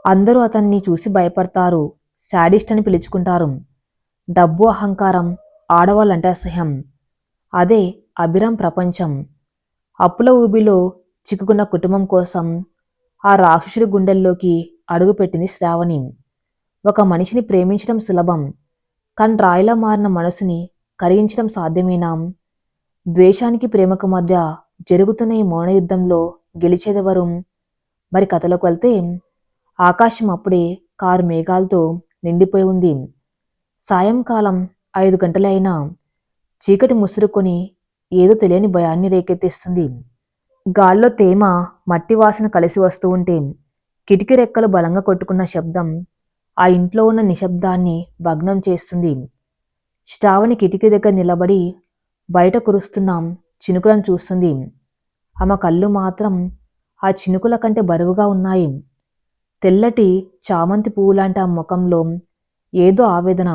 అందరూ అతన్ని చూసి భయపడతారు. శాడిస్ట్ అని పిలుచుకుంటారు. డబ్బు, అహంకారం, ఆడవాళ్ళంటే అసహ్యం. అదే అభిరామ్ ప్రపంచం. అప్పుల ఊబిలో చిక్కుకున్న కుటుంబం కోసం ఆ రాక్షసుడి గుండెల్లోకి అడుగుపెట్టింది శ్రావణి. ఒక మనిషిని ప్రేమించడం సులభం, కానీ రాయిలా మారిన మనసుని కరిగించడం సాధ్యమేనా? ద్వేషానికి, ప్రేమకు మధ్య జరుగుతున్న ఈ మౌన యుద్ధంలో గెలిచేదెవరు? మరి కథలోకి వెళ్తే, ఆకాశం అప్పుడే కారు మేఘాలతో నిండిపోయి ఉంది. సాయంకాలం 5 గంటలే అయినా చీకటి ముసురుకొని ఏదో తెలియని భయాన్ని రేకెత్తిస్తుంది. గాల్లో తేమ, మట్టి వాసన కలిసి వస్తూ ఉంటే కిటికీ రెక్కలు బలంగా కొట్టుకున్న శబ్దం ఆ ఇంట్లో ఉన్న నిశ్శబ్దాన్ని భగ్నం చేస్తుంది. శ్రావణి కిటికీ దగ్గర నిలబడి బయట కురుస్తున్న చినుకులను చూస్తుంది. ఆమె కళ్ళు మాత్రం ఆ చినుకుల కంటే బరువుగా ఉన్నాయి. తెల్లటి చామంతి పువ్వులాంటి ఆ ముఖంలో ఏదో ఆవేదన.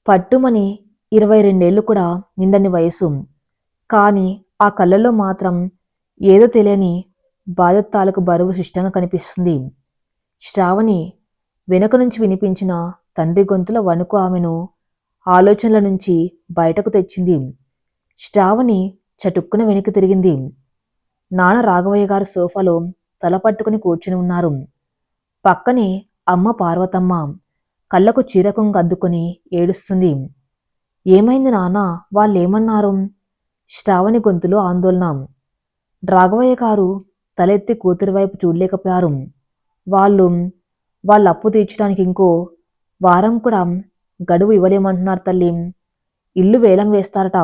పట్టుమని 22 కూడా నిండని వయసు. కానీ ఆ కళ్ళల్లో మాత్రం ఏదో తెలియని బాధ తాలూకు బరువు సిష్టంగా కనిపిస్తుంది. శ్రావణి వెనుక నుంచి వినిపించిన తండ్రి గొంతుల వణుకు ఆమెను ఆలోచనల నుంచి బయటకు తెచ్చింది. శ్రావణి చటుక్కున వెనక్కి తిరిగింది. నాన్న రాఘవయ్య గారు సోఫాలో తల పట్టుకుని కూర్చుని ఉన్నారు. పక్కనే అమ్మ పార్వతమ్మ కళ్ళకు చీరకొంగు అద్దుకొని ఏడుస్తుంది. ఏమైంది నాన్న? వాళ్ళేమన్నారు? శ్రావణి గొంతులో ఆందోళన. రాఘవయ్య గారు తలెత్తి కూతురి వైపు చూడలేకపోయారు. వాళ్ళు వాళ్ళ అప్పు తీర్చడానికి ఇంకో వారం కూడా గడువు ఇవ్వలేమంటున్నారు తల్లి. ఇల్లు వేలం వేస్తారట.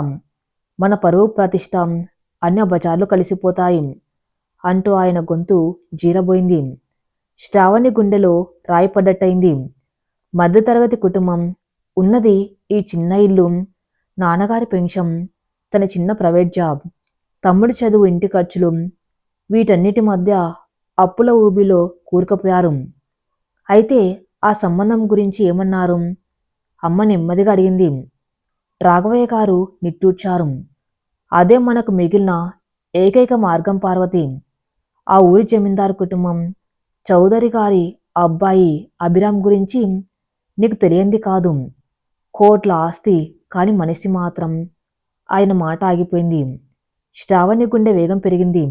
మన పరువు ప్రతిష్ట అన్ని బజార్లు కలిసిపోతాయి అంటూ ఆయన గొంతు జీరబోయింది. శ్రావణి గుండెలో రాయిపడ్డట్టయింది. మధ్యతరగతి కుటుంబం, ఉన్నది ఈ చిన్న ఇల్లు, నాన్నగారి పెన్షన్, తన చిన్న ప్రైవేట్ జాబ్, తమ్ముడి చదువు, ఇంటి ఖర్చులు, వీటన్నిటి మధ్య అప్పుల ఊబిలో కూరుకుపోయారు. అయితే ఆ సంబంధం గురించి ఏమన్నారు? అమ్మ నెమ్మదిగా అడిగింది. రాఘవయ్య గారు నిట్టూర్చారు. అదే మనకు మిగిలిన ఏకైక మార్గం పార్వతి. ఆ ఊరి జమీందారు కుటుంబం, చౌదరి గారి అబ్బాయి అభిరామ్ గురించి నీకు తెలియంది కాదు. కోట్ల ఆస్తి, కాని మనిషి మాత్రం. ఆయన మాట ఆగిపోయింది. శ్రావణి గుండె వేగం పెరిగింది.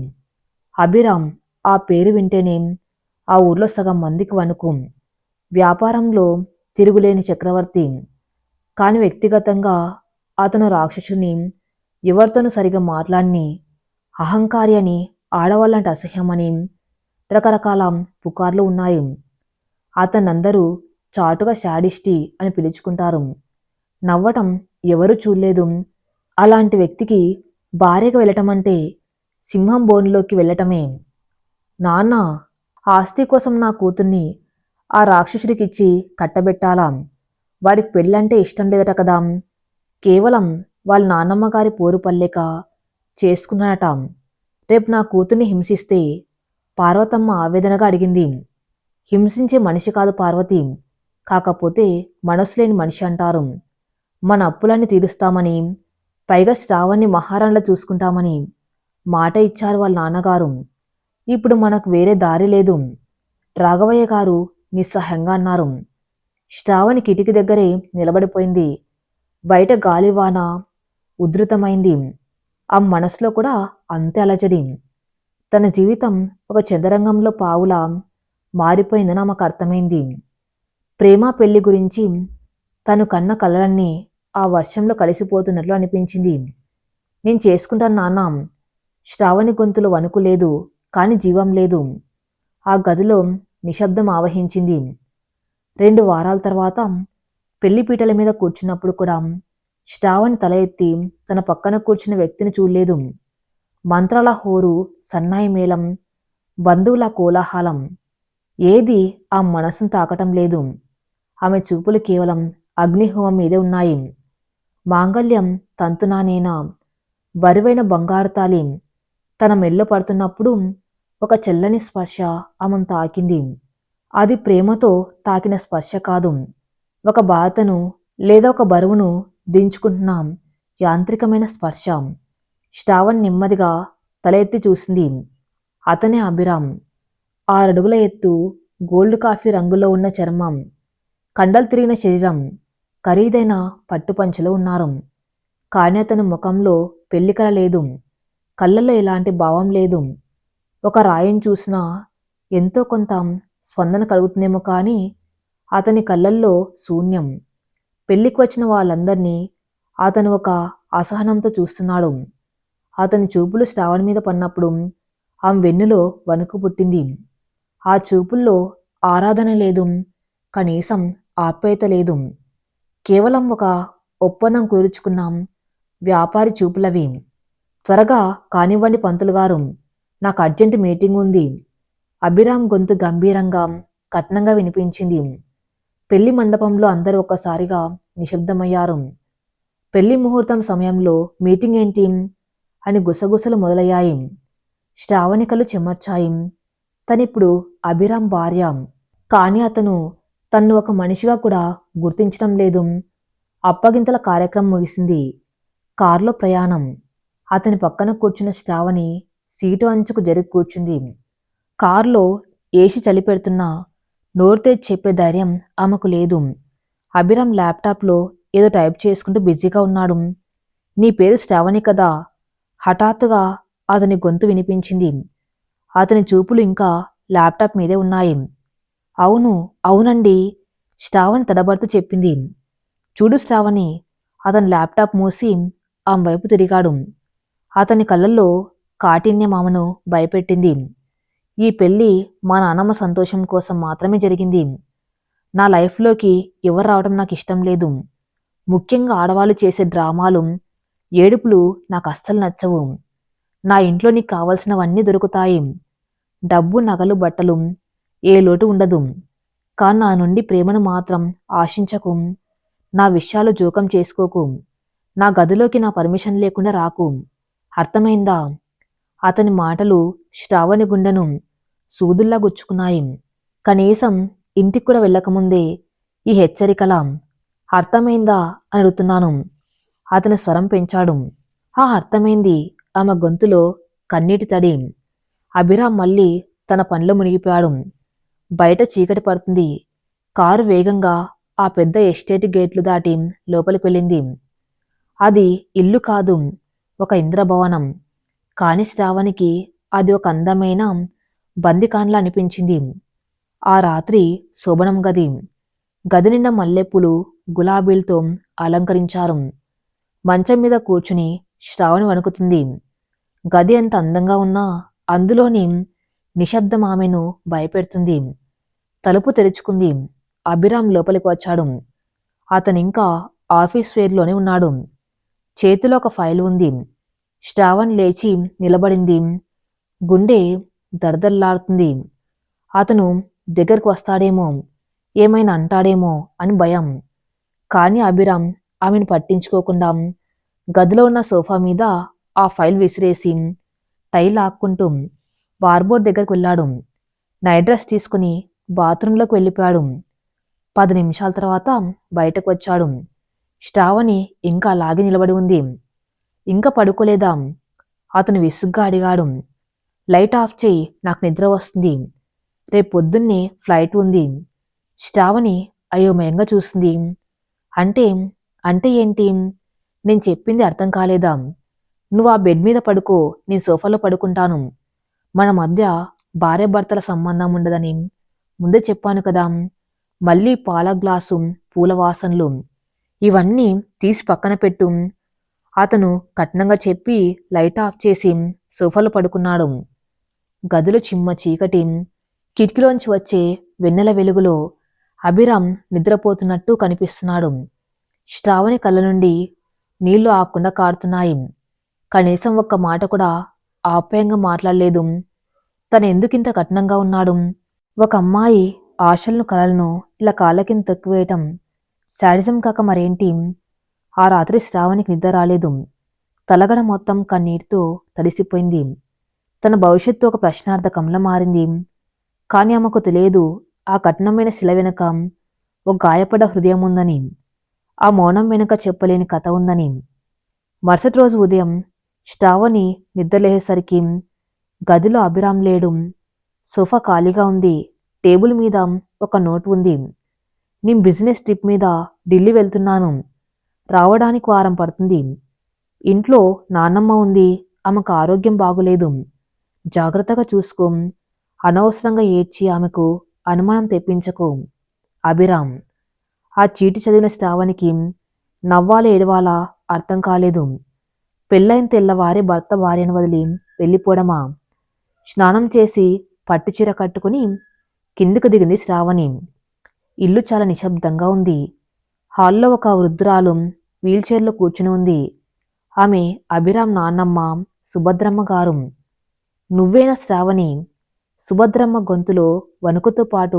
అభిరామ్ ఆ పేరు వింటేనే ఆ ఊర్లో సగం మందికి వణుకు. వ్యాపారంలో తిరుగులేని చక్రవర్తి, కాని వ్యక్తిగతంగా అతను రాక్షసుని, ఎవరితోనూ సరిగా మాట్లాడిని, అహంకారి అని, ఆడవాళ్ళంటే అసహ్యమని రకరకాల పుకార్లు ఉన్నాయి. అతనందరూ చాటుగా శాడిస్టి అని పిలుచుకుంటారు. నవ్వటం ఎవరూ చూడలేదు. అలాంటి వ్యక్తికి భార్యగా వెళ్ళటం అంటే సింహం బోనులోకి వెళ్ళటమే. నాన్న, ఆస్తి కోసం నా కూతుర్ని ఆ రాక్షసుడికిచ్చి కట్టబెట్టాలా? వాడికి పెళ్ళంటే ఇష్టం లేదట కదా. కేవలం వాళ్ళ నాన్నమ్మ గారి పోరు పల్లేక చేసుకున్నాడట. రేపు నా కూతుర్ని హింసిస్తే? పార్వతమ్మ ఆవేదనగా అడిగింది. హింసించే మనిషి కాదు పార్వతి, కాకపోతే మనసు లేని మనిషి అంటారు. మన అప్పులన్నీ తీరుస్తామని, పైగా శ్రావణ్ణి మహారాణిలా చూసుకుంటామని మాట ఇచ్చారు వాళ్ళ నాన్నగారు. ఇప్పుడు మనకు వేరే దారి లేదు. రాఘవయ్య గారు నిస్సహాయంగా అన్నారు. శ్రావణి కిటికీ దగ్గరే నిలబడిపోయింది. బయట గాలివాన ఉధృతమైంది. ఆ మనసులో కూడా అంతే అలజడి. తన జీవితం ఒక చదరంగంలో పావులా మారిపోయిందని ఆమెకు అర్థమైంది. ప్రేమ, పెళ్లి గురించి తను కన్న కలలన్నీ ఆ వర్షంలో కలిసిపోతున్నట్లు అనిపించింది. నేను చేసుకుంటాను నాన్న. శ్రావణి గొంతులో వణుకు లేదు, కాని జీవం లేదు. ఆ గదిలో నిశ్శబ్దం ఆవహించింది. 2 వారాల తర్వాత పెళ్లిపీటల మీద కూర్చున్నప్పుడు కూడా శ్రావణి తల ఎత్తి తన పక్కన కూర్చున్న వ్యక్తిని చూడలేదు. మంత్రాల హోరు, సన్నాయి మేళం, బంధువుల కోలాహలం ఏది ఆ మనసును తాకటం లేదు. ఆమె చూపులు కేవలం అగ్నిహోమం మీదే ఉన్నాయి. మాంగల్యం తంతునానేనా, బరువైన బంగారు తాళి తన మెల్లో పడుతున్నప్పుడు ఒక చల్లని స్పర్శ ఆమెను తాకింది. అది ప్రేమతో తాకిన స్పర్శ కాదు, ఒక బాధను లేదా ఒక బరువును దించుకుంటున్నాం యాంత్రికమైన స్పర్శ. శ్రావణ్ నెమ్మదిగా తల ఎత్తి చూసింది. అతనే అభిరామ్. 6 అడుగుల ఎత్తు, గోల్డ్ కాఫీ రంగులో ఉన్న చర్మం, కండలు తిరిగిన శరీరం, ఖరీదైన పట్టుపంచలో ఉన్నారు. కానీ అతని ముఖంలో పెళ్లికల లేదు, కళ్ళల్లో ఎలాంటి భావం లేదు. ఒక రాయిని చూసినా ఎంతో కొంత స్పందన కలుగుతుందేమో కానీ అతని కళ్ళల్లో శూన్యం. పెళ్లికి వచ్చిన వాళ్ళందరినీ అతను ఒక అసహనంతో చూస్తున్నాడు. అతని చూపులు శ్రావణి మీద పడినప్పుడు ఆమె వెన్నులో వణుకు పుట్టింది. ఆ చూపుల్లో ఆరాధన లేదు, కనీసం ఆప్యాయత లేదు. కేవలం ఒక ఒప్పందం కుదుర్చుకున్నాం వ్యాపారి చూపులవి. త్వరగా కానివ్వండి పంతులు గారు, నాకు అర్జెంట్ మీటింగ్ ఉంది. అభిరామ్ గొంతు గంభీరంగా కఠినంగా వినిపించింది. పెళ్లి మండపంలో అందరూ ఒక్కసారిగా నిశ్శబ్దమయ్యారు. పెళ్లి ముహూర్తం సమయంలో మీటింగ్ ఏంటి అని గుసగుసలు మొదలయ్యాయి. శ్రావణి కళ్ళు చెమర్చాయి. తనిప్పుడు అభిరామ్ భార్య, కానీ అతను తన్ను ఒక మనిషిగా కూడా గుర్తించడం లేదు. అప్పగింతల కార్యక్రమం ముగిసింది. కారులో ప్రయాణం. అతని పక్కన కూర్చున్న శ్రావణి సీటు అంచుకు జరిగి కూర్చుంది. కారులో ఏసీ చలి పెడుతున్నా నోరు తెరిచి చెప్పే ధైర్యం ఆమెకు లేదు. అభిరామ్ ల్యాప్టాప్లో ఏదో టైప్ చేసుకుంటూ బిజీగా ఉన్నాడు. నీ పేరు శ్రావణి కదా? హఠాత్తుగా అతని గొంతు వినిపించింది. అతని చూపులు ఇంకా ల్యాప్టాప్ మీదే ఉన్నాయి. అవును, అవునండి, శ్రావణి తడబడుతూ చెప్పింది. చూడు శ్రావణి, అతని ల్యాప్టాప్ మూసి ఆమె వైపు తిరిగాడు. అతని కళ్ళల్లో కాఠిన్యం ఆమెను భయపెట్టింది. ఈ పెళ్లి మా నాన్నమ్మ సంతోషం కోసం మాత్రమే జరిగింది. నా లైఫ్లోకి ఎవరు రావడం నాకు ఇష్టం లేదు. ముఖ్యంగా ఆడవాళ్ళు చేసే డ్రామాలు, ఏడుపులు నాకు అస్సలు నచ్చవు. నా ఇంట్లో నీకు కావలసినవన్నీ దొరుకుతాయి. డబ్బు, నగలు, బట్టలు, ఏ లోటు ఉండదు. కానీ నా నుండి ప్రేమను మాత్రం ఆశించకు. నా విషయాలు జోకం చేసుకోకు. నా గదిలోకి నా పర్మిషన్ లేకుండా రాకు. అర్థమైందా? అతని మాటలు శ్రావణి గుండెను సూదుల్లా గుచ్చుకున్నాయి. కనీసం ఇంటికి కూడా వెళ్ళకముందే ఈ హెచ్చరికలా. అర్థమైందా అని అడుగుతున్నాను. అతని స్వరం పెంచాడు. అర్థమైంది. ఆమె గొంతులో కన్నీటి తడి. అభిరామ్ మళ్ళీ తన పనిలో మునిగిపోయాడు. బయట చీకటి పడుతుంది. కారు వేగంగా ఆ పెద్ద ఎస్టేట్ గేట్లు దాటి లోపలికి వెళ్ళింది. అది ఇల్లు కాదు, ఒక ఇంద్రభవనం. కాని శ్రావణికి అది ఒక అందమైన బందికాన్లా అనిపించింది. ఆ రాత్రి శోభనం గది. గది నిండా మల్లెపూలు, గులాబీలతో అలంకరించారు. మంచం మీద కూర్చుని శ్రావణి వణుకుతుంది. గది ఎంత అందంగా ఉన్నా అందులోని నిశ్శబ్దం ఆమెను భయపెడుతుంది. తలుపు తెరుచుకుంది. అభిరామ్ లోపలికి వచ్చాడు. అతనింకా ఆఫీస్ వేర్లోనే ఉన్నాడు. చేతిలో ఒక ఫైల్ ఉంది. శ్రావణి లేచి నిలబడింది. గుండె దడదల్లాడుతుంది. అతను దగ్గరకు వస్తాడేమో, ఏమైనా అంటాడేమో అని భయం. కానీ అభిరామ్ ఆమెను పట్టించుకోకుండా గదిలో ఉన్న సోఫా మీద ఆ ఫైల్ విసిరేసి టై లాక్కుంటూ వార్బోర్డ్ దగ్గరకు వెళ్ళాడు. నైట్ డ్రెస్ తీసుకుని బాత్రూంలోకి వెళ్ళిపోయాడు. 10 నిమిషాల తర్వాత బయటకు వచ్చాడు. శ్రావణి ఇంకా అలాగే నిలబడి ఉంది. ఇంకా పడుకోలేదా? అతను విసుగ్గా అడిగాడు. లైట్ ఆఫ్ చేయి, నాకు నిద్ర వస్తుంది. రేపు పొద్దున్నే ఫ్లైట్ ఉంది. శ్రావణి అయోమయంగా చూస్తుంది. అంటే అంటే ఏంటి? నేను చెప్పింది అర్థం కాలేదా? నువ్వు ఆ బెడ్ మీద పడుకో, నేను సోఫాలో పడుకుంటాను. మన మధ్య భార్యాభర్తల సంబంధం ఉండదని ముందే చెప్పాను కదా. మళ్ళీ పాల గ్లాసు, పూల వాసనలు, ఇవన్నీ తీసి పక్కన పెట్టు. అతను కఠినంగా చెప్పి లైట్ ఆఫ్ చేసి సోఫాలో పడుకున్నాడు. గదిలో చిమ్మ చీకటి. కిటికీలోంచి వచ్చే వెన్నెల వెలుగులో అభిరామ్ నిద్రపోతున్నట్టు కనిపిస్తున్నాడు. శ్రావణి కళ్ళ నుండి నీళ్లు ఆకుండా కారుతున్నాయి. కనీసం ఒక్క మాట కూడా ఆప్యాయంగా మాట్లాడలేదు. తను ఎందుకింత కఠినంగా ఉన్నాడు? ఒక అమ్మాయి ఆశలను, కలలను ఇలా కాళ్ళ కింద తొక్కివేయటం శాడిజం కాక మరేంటి? ఆ రాత్రి శ్రావణికి నిద్ర రాలేదు. తలగడ మొత్తం కన్నీటితో తడిసిపోయింది. తన భవిష్యత్తు ఒక ప్రశ్నార్థకంలా మారింది. కానీ ఆమెకు తెలియదు ఆ కఠినమైన శిల వెనుక ఒక గాయపడ్డ హృదయం ఉందని, ఆ మౌనం వెనుక చెప్పలేని కథ ఉందని. మరుసటి రోజు ఉదయం శ్రావణి నిద్రలేసేసరికి గదిలో అభిరామ్ లేడు. సోఫా ఖాళీగా ఉంది. టేబుల్ మీద ఒక నోట్ ఉంది. నేను బిజినెస్ ట్రిప్ మీద ఢిల్లీ వెళ్తున్నాను. రావడానికి వారం పడుతుంది. ఇంట్లో నాన్నమ్మ ఉంది. ఆమెకు ఆరోగ్యం బాగులేదు. జాగ్రత్తగా చూసుకో. అనవసరంగా ఏడ్చి ఆమెకు అనుమానం తెప్పించకు. అభిరామ్. ఆ చీటి చదివిన శ్రావణికి నవ్వాలా ఏడవాలా అర్థం కాలేదు. పెళ్ళైన తెల్లవారే భర్త భార్యను వదిలి వెళ్ళిపోవడమా? స్నానం చేసి పట్టుచీర కట్టుకుని కిందికి దిగింది శ్రావణి. ఇల్లు చాలా నిశ్శబ్దంగా ఉంది. హాల్లో ఒక వృద్ధురాలు వీల్చైర్లో కూర్చుని ఉంది. ఆమె అభిరామ్ నాన్నమ్మ సుభద్రమ్మ గారు. నువ్వేనా శ్రావణి? సుభద్రమ్మ గొంతులో వణుకుతో పాటు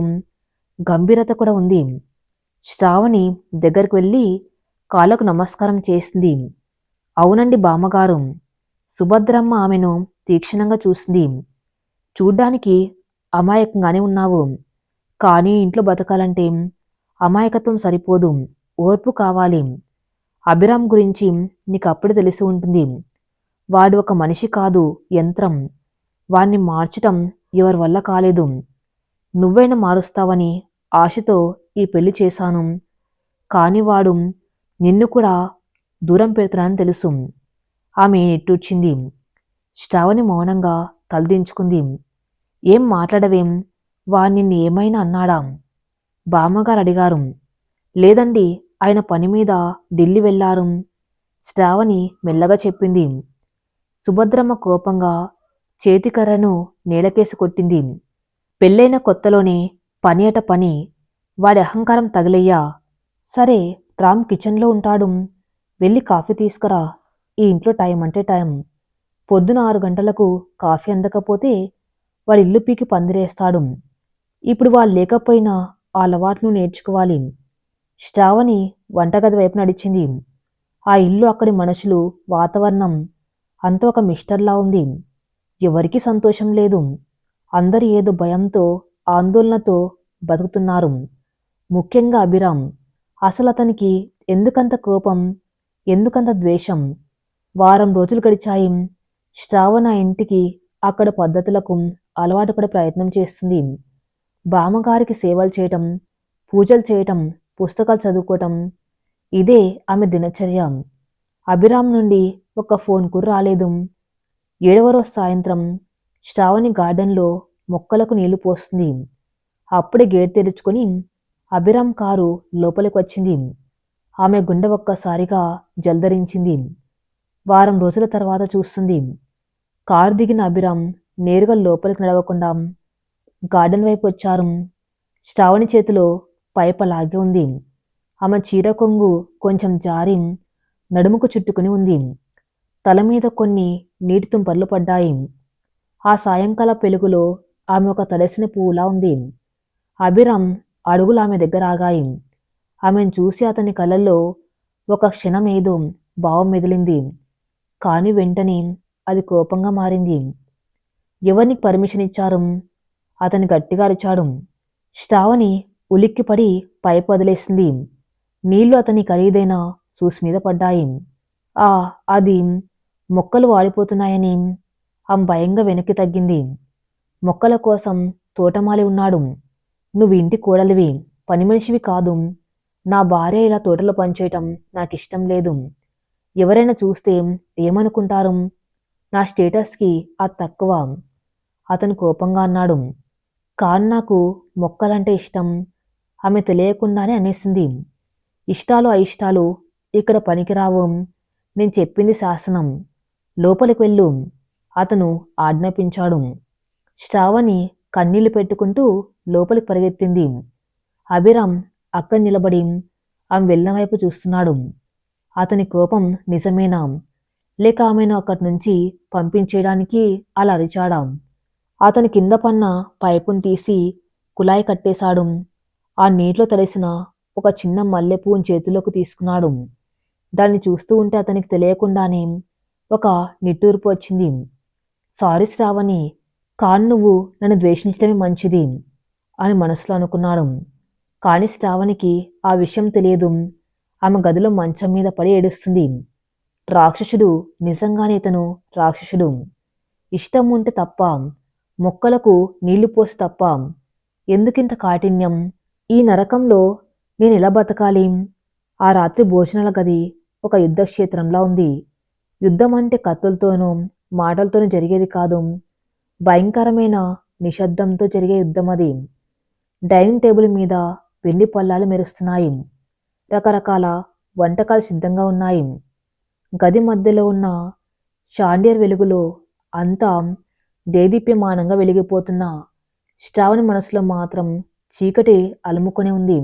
గంభీరత కూడా ఉంది. శ్రావణి దగ్గరికి వెళ్ళి కాళ్ళకు నమస్కారం చేసింది. అవునండి బామ్మగారు. సుభద్రమ్మ ఆమెను తీక్షణంగా చూసింది. చూడ్డానికి అమాయకంగానే ఉన్నావు. కానీ ఇంట్లో బతకాలంటే అమాయకత్వం సరిపోదు, ఓర్పు కావాలి. అభిరామ్ గురించి నీకు అప్పుడే తెలిసి ఉంటుంది. వాడు ఒక మనిషి కాదు, యంత్రం. వాణ్ణి మార్చటం ఎవరి వల్ల కాలేదు. నువ్వైనా మారుస్తావని ఆశతో ఈ పెళ్లి చేశాను. కాని వాడు నిన్ను కూడా దూరం పెడుతున్నానని తెలుసు. ఆమె నిట్టూర్చింది. శ్రావణి మౌనంగా తలదించుకుంది. ఏం మాట్లాడవేం? వాడు నిన్ను ఏమైనా అన్నాడా? బామ్మగారు అడిగారు. లేదండి, ఆయన పని మీద ఢిల్లీ వెళ్లారు. శ్రావణి మెల్లగా చెప్పింది. సుభద్రమ్మ కోపంగా చేతికర్రను నేలకేసి కొట్టింది. పెళ్ళైన కొత్తలోనే పని అట పని. వాడి అహంకారం తగిలయ్యా. సరే, రామ్ కిచెన్లో ఉంటాడు. వెళ్ళి కాఫీ తీసుకురా. ఈ ఇంట్లో టైం అంటే టైం. పొద్దున 6 గంటలకు కాఫీ అందకపోతే వాడి ఇల్లు పీకి పందిరేస్తాడు. ఇప్పుడు వాళ్ళు లేకపోయినా ఆ అలవాట్లు నేర్చుకోవాలి. శ్రావణి వంటగది వైపు నడిచింది. ఆ ఇల్లు, అక్కడి మనుషులు, వాతావరణం అంతా ఒక మిస్టర్లా ఉంది. ఎవరికీ సంతోషం లేదు. అందరూ ఏదో భయంతో, ఆందోళనతో బతుకుతున్నారు. ముఖ్యంగా అభిరామ్. అసలు అతనికి ఎందుకంత కోపం, ఎందుకంత ద్వేషం? వారం రోజులు గడిచాయి. శ్రావణ ఇంటికి, అక్కడ పద్ధతులకు అలవాటు పడే ప్రయత్నం చేస్తుంది. బామ్మగారికి సేవలు చేయటం, పూజలు చేయటం, పుస్తకాలు చదువుకోవటం, ఇదే ఆమె దినచర్య. అభిరామ్ నుండి ఒక ఫోన్ కూడా రాలేదు. 7వ రోజు సాయంత్రం శ్రావణి గార్డెన్లో మొక్కలకు నీళ్లు పోస్తుంది. అప్పుడే గేట్ తెరుచుకొని అభిరామ్ కారు లోపలికి వచ్చింది. ఆమె గుండె ఒక్కసారిగా జల్దరించింది. వారం రోజుల తర్వాత చూస్తుంది. కారు దిగిన అభిరామ్ నేరుగా లోపలికి నడవకుండా గార్డెన్ వైపు వచ్చారు. శ్రావణి చేతిలో పైప లాగి ఉంది. ఆమె చీర కొంగు కొంచెం జారి నడుముకు చుట్టుకుని ఉంది. తల మీద కొన్ని నీటి తుంపర్లు పడ్డాయి. ఆ సాయంకాల వెలుగులో ఆమె ఒక తడిసిన పువ్వులా ఉంది. అభిరామ్ అడుగులు ఆమె దగ్గర ఆగాయి. ఆమెను చూసి అతని కళ్ళల్లో ఒక క్షణం ఏదో భావం మెదిలింది. కాని వెంటనే అది కోపంగా మారింది. ఎవరికి పర్మిషన్ ఇచ్చారు? అతని గట్టిగా అరిచాడు. శ్రావణి ఉలిక్కిపడి పైపు వదిలేసింది. నీళ్లు అతని ఖరీదైన షూస్ మీద పడ్డాయి. అది మొక్కలు వాడిపోతున్నాయని ఆమె భయంగా వెనక్కి తగ్గింది. మొక్కల కోసం తోటమాలి ఉన్నాడు. నువ్వు ఇంటి కోడలివి, పని మనిషివి కాదు. నా భార్య ఇలా తోటలో పనిచేయటం నాకిష్టం లేదు. ఎవరైనా చూస్తే ఏమనుకుంటారు? నా స్టేటస్కి అది తక్కువ. అతను కోపంగా అన్నాడు. కాని నాకు మొక్కలంటే ఇష్టం. ఆమె తెలియకుండానే అనేసింది. ఇష్టాలు అయిష్టాలు ఇక్కడ పనికిరావు. నేను చెప్పింది శాసనం. లోపలికి వెళ్ళు, అతను ఆజ్ఞాపించాడు. శ్రావణి కన్నీళ్లు పెట్టుకుంటూ లోపలికి పరిగెత్తింది. అభిరామ్ అక్కడ నిలబడి ఆమె వెళ్ళిన వైపు చూస్తున్నాడు. అతని కోపం నిజమేనా, లేక ఆమెను అక్కడి నుంచి పంపించేయడానికి అలా అరిచాడా? అతని కింద పన్న పైపును తీసి కుళాయి కట్టేశాడు. ఆ నీటిలో తడిసిన ఒక చిన్న మల్లెపూని చేతిలోకి తీసుకున్నాడు. దాన్ని చూస్తూ ఉంటే అతనికి తెలియకుండానే ఒక నిట్టూర్పు వచ్చింది. సారీ శ్రావణి, కాని నువ్వు నన్ను ద్వేషించడమే మంచిది అని మనసులో అనుకున్నాడు. కాని శ్రావణికి ఆ విషయం తెలియదు. ఆమె గదిలో మంచం మీద పడి ఏడుస్తుంది. రాక్షసుడు, నిజంగానే ఇతను రాక్షసుడు. ఇష్టం ఉంటే తప్ప, మొక్కలకు నీళ్లు పోసి తప్ప ఎందుకింత కాఠిన్యం? ఈ నరకంలో నేనెలా బతకాలి? ఆ రాత్రి భోజనాల గది ఒక యుద్ధక్షేత్రంలా ఉంది. యుద్ధం అంటే కత్తులతోనూ, మాటలతోనూ జరిగేది కాదు. భయంకరమైన నిశ్శబ్దంతో జరిగే యుద్ధమది. డైనింగ్ టేబుల్ మీద వెండి పళ్ళాలు మెరుస్తున్నాయి. రకరకాల వంటకాలు సిద్ధంగా ఉన్నాయి. గది మధ్యలో ఉన్న షాండియర్ వెలుగులో అంతా దేదీప్యమానంగా వెలిగిపోతున్న శ్రావణి మనసులో మాత్రం చీకటి అలుముకొని ఉంది.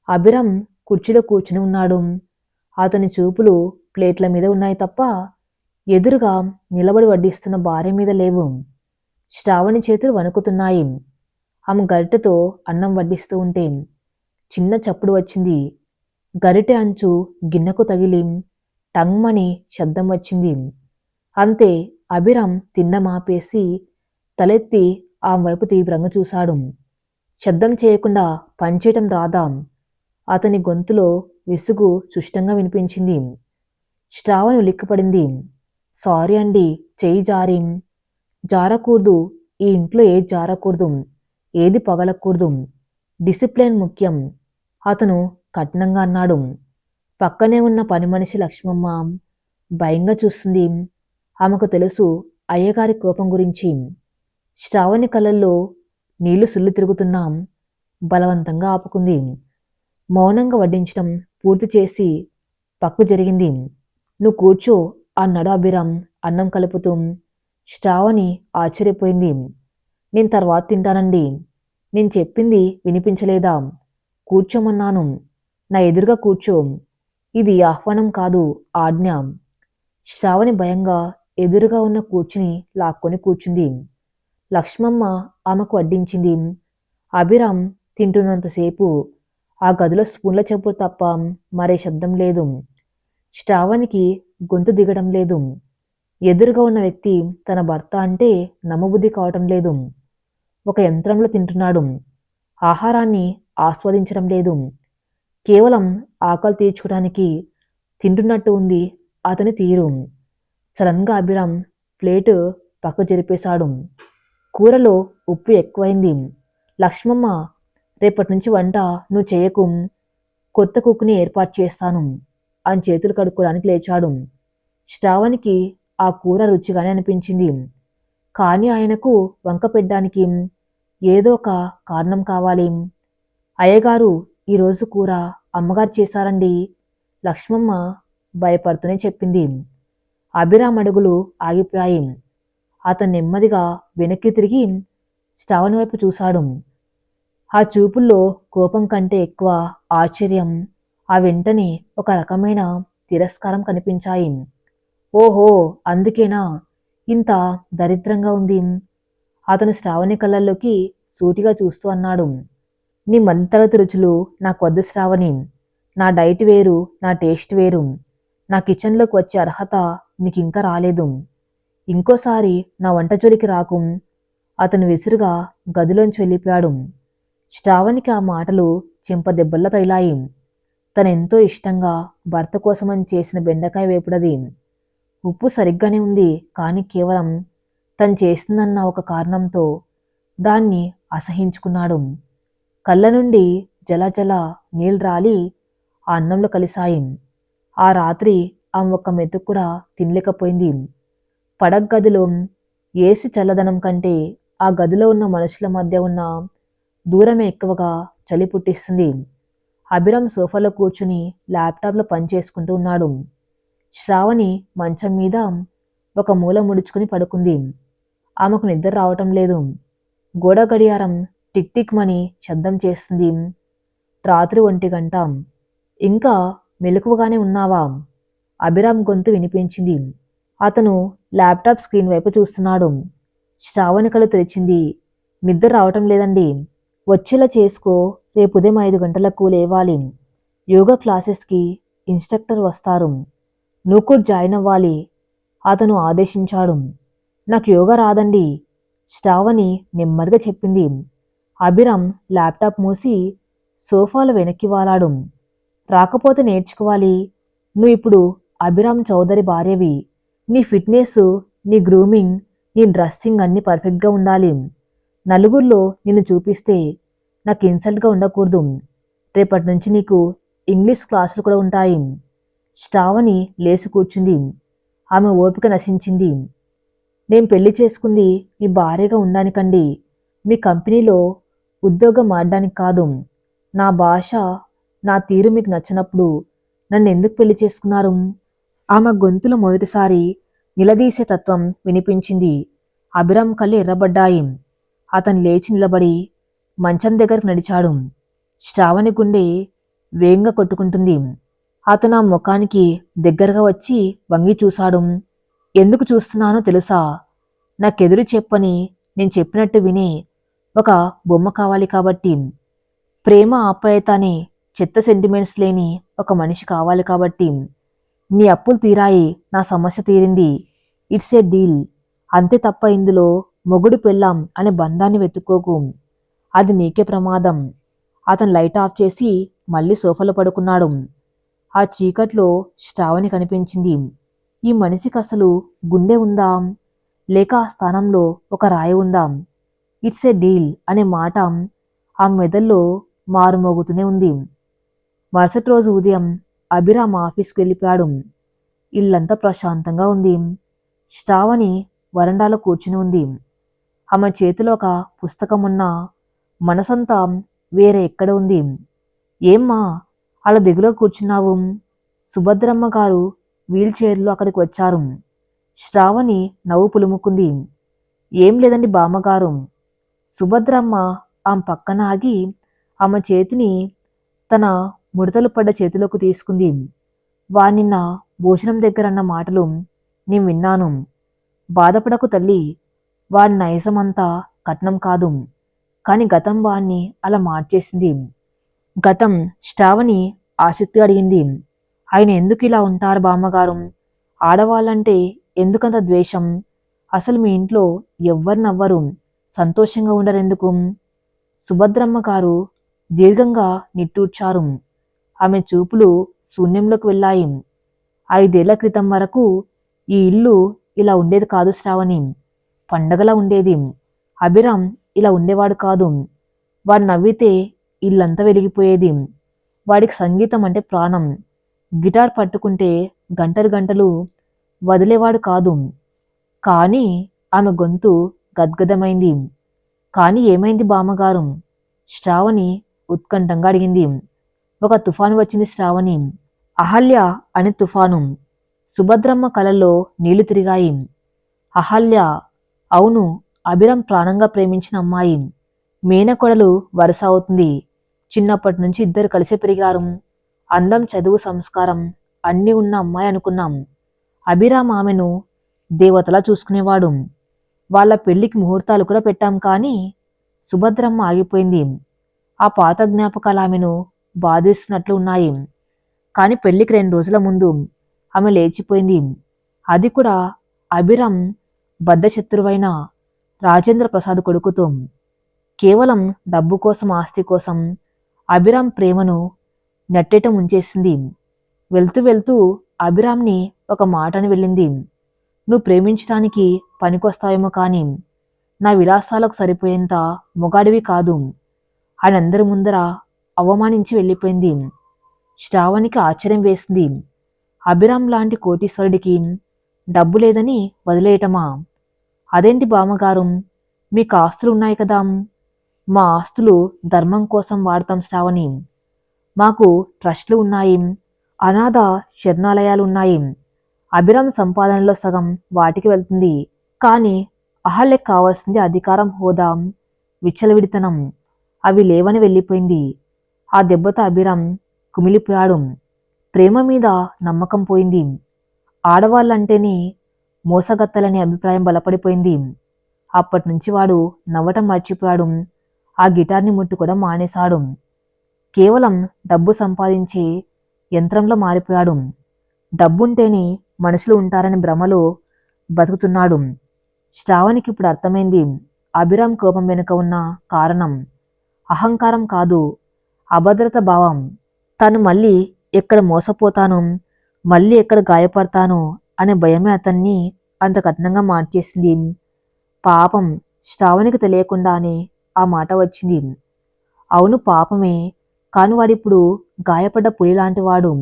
అభిరామ్ కుర్చీలో కూర్చుని ఉన్నాడు. అతని చూపులు ప్లేట్ల మీద ఉన్నాయి తప్ప ఎదురుగా నిలబడి వడ్డిస్తున్న భార్య మీద లేవు. శ్రావణి చేతులు వణుకుతున్నాయి. ఆమె గరిటెతో అన్నం వడ్డిస్తూ ఉంటే చిన్న చప్పుడు వచ్చింది. గరిటె అంచు గిన్నెకు తగిలి టంగ్మని శబ్దం వచ్చింది. అంతే. అభిరామ్ తిండం ఆపేసి తలెత్తి ఆమె వైపు తీవ్రంగా చూశాడు. శబ్దం చేయకుండా పనిచేయటం రాదా? అతని గొంతులో విసుగు సుష్టంగా వినిపించింది. శ్రావణి ఉలిక్కిపడింది. సారీ అండి, చెయ్యి జారకూడదు. ఈ ఇంట్లో ఏది జారకూడదు, ఏది పగలకూడదు. డిసిప్లిన్ ముఖ్యం, అతను కఠినంగా అన్నాడు. పక్కనే ఉన్న పని మనిషి లక్ష్మమ్మ భయంగా చూస్తుంది. ఆమెకు తెలుసు అయ్యగారి కోపం గురించి. శ్రావణి కళ్ళల్లో నీళ్లు సుళ్ళు తిరుగుతున్నాం. బలవంతంగా ఆపుకుంది. మౌనంగా వడ్డించడం పూర్తి చేసి పక్కు జరిగింది. నువ్వు కూర్చో అన్నాడు అభిరామ్ అన్నం కలుపుతూ. శ్రావణి ఆశ్చర్యపోయింది. నేను తర్వాత తింటానండి. నేను చెప్పింది వినిపించలేదా? కూర్చోమన్నాను. నా ఎదురుగా కూర్చో. ఇది ఆహ్వానం కాదు, ఆజ్ఞ. శ్రావణి భయంగా ఎదురుగా ఉన్న కూర్చుని లాక్కొని కూర్చుంది. లక్ష్మమ్మ ఆమెకు వడ్డించింది. అభిరామ్ తింటున్నంతసేపు ఆ గదిలో స్పూన్ల చప్పుడు తప్ప మరే శబ్దం లేదు. శ్రావణికి గొంతు దిగడం లేదు. ఎదురుగా ఉన్న వ్యక్తి తన భర్త అంటే నమ్మబుద్ధి కావటం లేదు. ఒక యంత్రంలో తింటున్నాడు. ఆహారాన్ని ఆస్వాదించడం లేదు. కేవలం ఆకలి తీర్చుకోవడానికి తింటున్నట్టు ఉంది అతని తీరు. సడన్గా అభిరామ్ ప్లేటు పక్క జరిపేశాడు. కూరలో ఉప్పు ఎక్కువైంది. లక్ష్మమ్మ, రేపటి నుంచి వంట నువ్వు చేయకు, కొత్త కుక్కుని ఏర్పాటు చేస్తాను అని చేతులు కడుక్కోవడానికి లేచాడు. శ్రావణికి ఆ కూర రుచిగానే అనిపించింది. కానీ ఆయనకు వంక పెట్టడానికి ఏదో ఒక కారణం కావాలి. అయ్యగారు, ఈరోజు కూర అమ్మగారు చేశారండి, లక్ష్మమ్మ భయపడుతూనే చెప్పింది. అభిరామ్ అడుగులు ఆగిపోయాయి. అతను నెమ్మదిగా వెనక్కి తిరిగి శ్రావణి వైపు చూశాడు. ఆ చూపుల్లో కోపం కంటే ఎక్కువ ఆశ్చర్యం, ఆ వెంటనే ఒక రకమైన తిరస్కారం కనిపించాయి. ఓహో, అందుకేనా ఇంత దరిద్రంగా ఉంది? అతను శ్రావణి కళ్ళల్లోకి సూటిగా చూస్తూ అన్నాడు. నీ మధ్యతరగతి రుచులు నాకొద్దు శ్రావణి. నా డైట్ వేరు, నా టేస్ట్ వేరు. నా కిచెన్లోకి వచ్చే అర్హత నీకింకా రాలేదు. ఇంకోసారి నా వంట జోలికి రాకు. అతను విసురుగా గదిలోంచి వెళ్ళిపోయాడు. శ్రావణికి ఆ మాటలు చెంపదెబ్బల్లా తగిలాయి. తనెంతో ఇష్టంగా భర్త కోసమని చేసిన బెండకాయ వేపుడది. ఉప్పు సరిగ్గానే ఉంది, కానీ కేవలం తను చేస్తుందన్న ఒక కారణంతో దాన్ని అసహించుకున్నాడు. కళ్ళ నుండి జల నీళ్ళు రాలి ఆ అన్నంలో కలిశాయి. ఆ రాత్రి ఆమె ఒక్క మెతుకు కూడా తినలేకపోయింది. పడగ్గదిలో ఏసి చల్లదనం కంటే ఆ గదిలో ఉన్న మనుషుల మధ్య ఉన్న దూరమే ఎక్కువగా చలి పుట్టిస్తుంది. అభిరామ్ సోఫాలో కూర్చుని ల్యాప్టాప్లో పనిచేసుకుంటూ ఉన్నాడు. శ్రావణి మంచం మీద ఒక మూల ముడుచుకుని పడుకుంది. ఆమెకు నిద్ర రావటం లేదు. గోడ గడియారం టిక్ టిక్ మని శబ్దం చేస్తుంది. రాత్రి 1 గంట. ఇంకా మెలకువగానే ఉన్నావా? అభిరామ్ గొంతు వినిపించింది. అతను ల్యాప్టాప్ స్క్రీన్ వైపు చూస్తున్నాడు. శ్రావణి కళ్ళు తెరిచింది. నిద్ర రావటం లేదండి. వచ్చేలా చేసుకో. రేపు ఉదయం 5 గంటలకు లేవాలి. యోగా క్లాసెస్కి ఇన్స్ట్రక్టర్ వస్తారు. నువ్వు కూడా జాయిన్ అవ్వాలి, అతను ఆదేశించాడు. నాకు యోగా రాదండి, శ్రావణి నెమ్మదిగా చెప్పింది. అభిరామ్ ల్యాప్టాప్ మూసి సోఫాలో వెనక్కి వాలాడు. రాకపోతే నేర్చుకోవాలి. నువ్వు ఇప్పుడు అభిరామ్ చౌదరి భార్యవి. నీ ఫిట్నెస్, నీ గ్రూమింగ్, నీ డ్రెస్సింగ్ అన్నీ పర్ఫెక్ట్గా ఉండాలి. నలుగురిలో నిన్ను చూపిస్తే నాకు ఇన్సల్ట్గా ఉండకూడదు. రేపటి నుంచి నీకు ఇంగ్లీష్ క్లాసులు కూడా ఉంటాయి. శ్రావణి లేచి కూర్చుంది. ఆమె ఓపిక నశించింది. నేను పెళ్లి చేసుకుంది మీ భార్యగా ఉండడానికండి, మీ కంపెనీలో ఉద్యోగం ఆడడానికి కాదు. నా భాష, నా తీరు మీకు నచ్చినప్పుడు నన్ను ఎందుకు పెళ్లి చేసుకున్నారు? ఆమె గొంతులో మొదటిసారి నిలదీసే తత్వం వినిపించింది. అభిరామ్ కళ్ళు ఎర్రబడ్డాయి. అతను లేచి నిలబడి మంచం దగ్గరకు నడిచాడు. శ్రావణి గుండె వేగంగా కొట్టుకుంటుంది. అతను ఆ ముఖానికి దగ్గరగా వచ్చి వంగి చూశాడు. ఎందుకు చూస్తున్నానో తెలుసా? నాకెదురు చెప్పని, నేను చెప్పినట్టు వినే ఒక బొమ్మ కావాలి కాబట్టి. ప్రేమ ఆప్యాయత అనే చెత్త సెంటిమెంట్స్ లేని ఒక మనిషి కావాలి కాబట్టి. నీ అప్పులు తీరాయి, నా సమస్య తీరింది. It's a deal. అంతే తప్ప ఇందులో మొగుడు పెళ్ళాం అనే బంధాన్ని వెతుక్కోకు. అది నీకే ప్రమాదం. అతను లైట్ ఆఫ్ చేసి మళ్ళీ సోఫాలో పడుకున్నాడు. ఆ చీకట్లో శ్రావణి కనిపించింది. ఈ మనిషికి అసలు గుండె ఉందా, లేక ఆ స్థానంలో ఒక రాయి ఉందా? ఇట్స్ ఏ డీల్ అనే మాట ఆ మెదల్లో మారుమోగుతూనే ఉంది. మరుసటి రోజు ఉదయం అభిరామ్ ఆఫీస్కి వెళ్ళిపోయాడు. ఇల్లంతా ప్రశాంతంగా ఉంది. శ్రావణి వరండాలో కూర్చుని ఉంది. ఆమె చేతిలో ఒక పుస్తకం ఉన్న మనసంతా వేరే ఎక్కడ ఉంది. ఏమ్మా అలా దిగులో కూర్చున్నావు? సుభద్రమ్మ గారు వీల్ చైర్లో అక్కడికి వచ్చారు. శ్రావణి నవ్వు పులుముకుంది. ఏం లేదండి బామ్మగారు. సుభద్రమ్మ ఆమె పక్కన ఆగి ఆమె చేతిని తన ముడతలు పడ్డ చేతిలోకి తీసుకుంది. వాణ్ణిన్న భోజనం దగ్గర అన్న మాటలు నేను విన్నాను. బాధపడకు తల్లి, వాడి నైజమంతా కట్నం కాదు, కాని గతం వాణ్ణి అలా మార్చేసింది. గతం? శ్రావణి ఆసక్తిగా అడిగింది. ఆయన ఎందుకు ఇలా ఉంటారు బామ్మగారు? ఆడవాళ్ళంటే ఎందుకంత ద్వేషం? అసలు మీ ఇంట్లో ఎవ్వరినవ్వరు సంతోషంగా ఉండరెందుకు? సుభద్రమ్మ గారు దీర్ఘంగా నిట్టూర్చారు. ఆమె చూపులు శూన్యంలోకి వెళ్ళాయి. 5 ఏళ్ల క్రితం వరకు ఈ ఇల్లు ఇలా ఉండేది కాదు శ్రావణి. పండగలా ఉండేది. అభిరామ్ ఇలా ఉండేవాడు కాదు. వాడు నవ్వితే ఇల్లంతా వెలిగిపోయేది. వాడికి సంగీతం అంటే ప్రాణం. గిటార్ పట్టుకుంటే గంటలు గంటలు వదిలేవాడు కాదు. కానీ ఆమె గొంతు గద్గదమైంది. కానీ ఏమైంది బామ్మగారు? శ్రావణి ఉత్కంఠంగా అడిగింది. ఒక తుఫాను వచ్చింది శ్రావణి. అహల్య అనే తుఫాను. సుభద్రమ్మ కలలో నీళ్లు తిరిగాయి. అహల్య? అవును, అభిరామ్ ప్రాణంగా ప్రేమించిన అమ్మాయి. మేనకొడలు వరుస అవుతుంది. చిన్నప్పటి నుంచి ఇద్దరు కలిసి పెరిగారు. అందం, చదువు, సంస్కారం అన్నీ ఉన్న అమ్మాయి అనుకున్నాం. అభిరామ్ ఆమెను దేవతలా చూసుకునేవాడు. వాళ్ళ పెళ్లికి ముహూర్తాలు కూడా పెట్టాం. కానీ సుభద్రమ్మ ఆగిపోయింది. ఆ పాత జ్ఞాపకాలు ఆమెను బాధిస్తున్నట్లు ఉన్నాయి. కానీ పెళ్లికి 2 రోజుల ముందు ఆమె లేచిపోయింది. అది కూడా అభిరామ్ బద్ధశత్రువైన రాజేంద్ర ప్రసాద్ కొడుకుతో. కేవలం డబ్బు కోసం, ఆస్తి కోసం అభిరామ్ ప్రేమను నట్టేట ముంచేసింది. వెళ్తూ వెళ్తూ అభిరామ్ని ఒక మాటని వెళ్ళింది. నువ్వు ప్రేమించడానికి పనికొస్తావేమో కానీ నా విలాసాలకు సరిపోయేంత మొగాడివి కాదు అని అందరి ముందర అవమానించి వెళ్ళిపోయింది. శ్రావణికి ఆశ్చర్యం వేసింది. అభిరామ్ లాంటి కోటీశ్వరుడికి డబ్బు లేదని వదిలేయటమా? అదేంటి బామ్మగారు, మీకు ఆస్తులు ఉన్నాయి కదా? మా ఆస్తులు ధర్మం కోసం వాడతాం శ్రావణి. మాకు ట్రస్టులు ఉన్నాయి, అనాథ శరణాలయాలు ఉన్నాయి. అభిరామ్ సంపాదనలో సగం వాటికి వెళ్తుంది. కానీ అహల్యకు కావాల్సింది అధికారం, హోదా, విచ్చలవిడితనం. అవి లేవని వెళ్ళిపోయింది. ఆ దెబ్బతో అభిరామ్ కుమిలిపోయాడు. ప్రేమ మీద నమ్మకం పోయింది. ఆడవాళ్ళంటేనే మోసగత్తలనే అభిప్రాయం బలపడిపోయింది. అప్పటి నుంచి వాడు నవ్వటం మర్చిపోయాడు. ఆ గిటార్ని ముట్టుకోవడం మానేశాడు. కేవలం డబ్బు సంపాదించే యంత్రంలో మారిపోయాడు. డబ్బుంటేనే మనుషులు ఉంటారని భ్రమలో బతుకుతున్నాడు. శ్రావణికి ఇప్పుడు అర్థమైంది. అభిరామ్ కోపం వెనుక ఉన్న కారణం అహంకారం కాదు, అభద్రత భావం. తను మళ్ళీ ఎక్కడ మోసపోతాను, మళ్ళీ ఎక్కడ గాయపడతాను అనే భయమే అతన్ని అంత కఠినంగా మార్చేసింది. పాపం శ్రావణికి తెలియకుండానే ఆ మాట వచ్చింది. అవును పాపమే, కాని వాడిప్పుడు గాయపడ్డ పులిలాంటివాడు.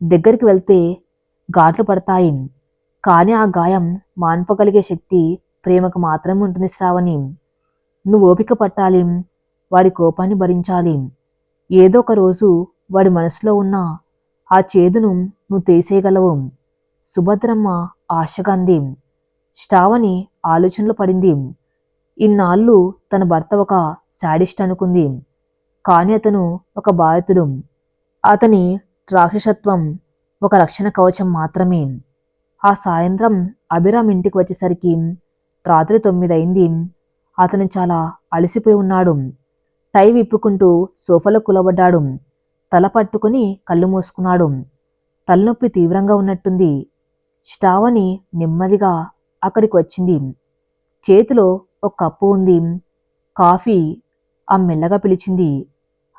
దగ్గరికి వెళ్తే ఘాట్లు పడతాయి. కాని ఆ గాయం మాన్పగలిగే శక్తి ప్రేమకు మాత్రమే ఉంటుంది శ్రావణి. నువ్వు ఓపిక పట్టాలి. వాడి కోపాన్ని భరించాలి. ఏదో ఒక రోజు వాడి మనసులో ఉన్న ఆ చేదును నువ్వు తీసేయగలవు. సుభద్రమ్మ ఆశగా అంది. శ్రావణి ఆలోచనలో పడింది. ఇన్నాళ్ళు తన భర్త ఒక శాడిస్ట్ అనుకుంది. కాని అతను ఒక బాధితుడు. అతని రాక్షసత్వం ఒక రక్షణ కవచం మాత్రమే. ఆ సాయంత్రం అభిరామ్ ఇంటికి వచ్చేసరికి రాత్రి 9 అయింది. అతను చాలా అలసిపోయి ఉన్నాడు. టై విప్పుకుంటూ సోఫాలో కూలబడ్డాడు. తల పట్టుకుని కళ్ళు మూసుకున్నాడు. తలనొప్పి తీవ్రంగా ఉన్నట్టుంది. శ్రావణి నెమ్మదిగా అక్కడికి వచ్చింది. చేతిలో ఒక కప్పు ఉంది. కాఫీ. ఆమె మెల్లగా పిలిచింది.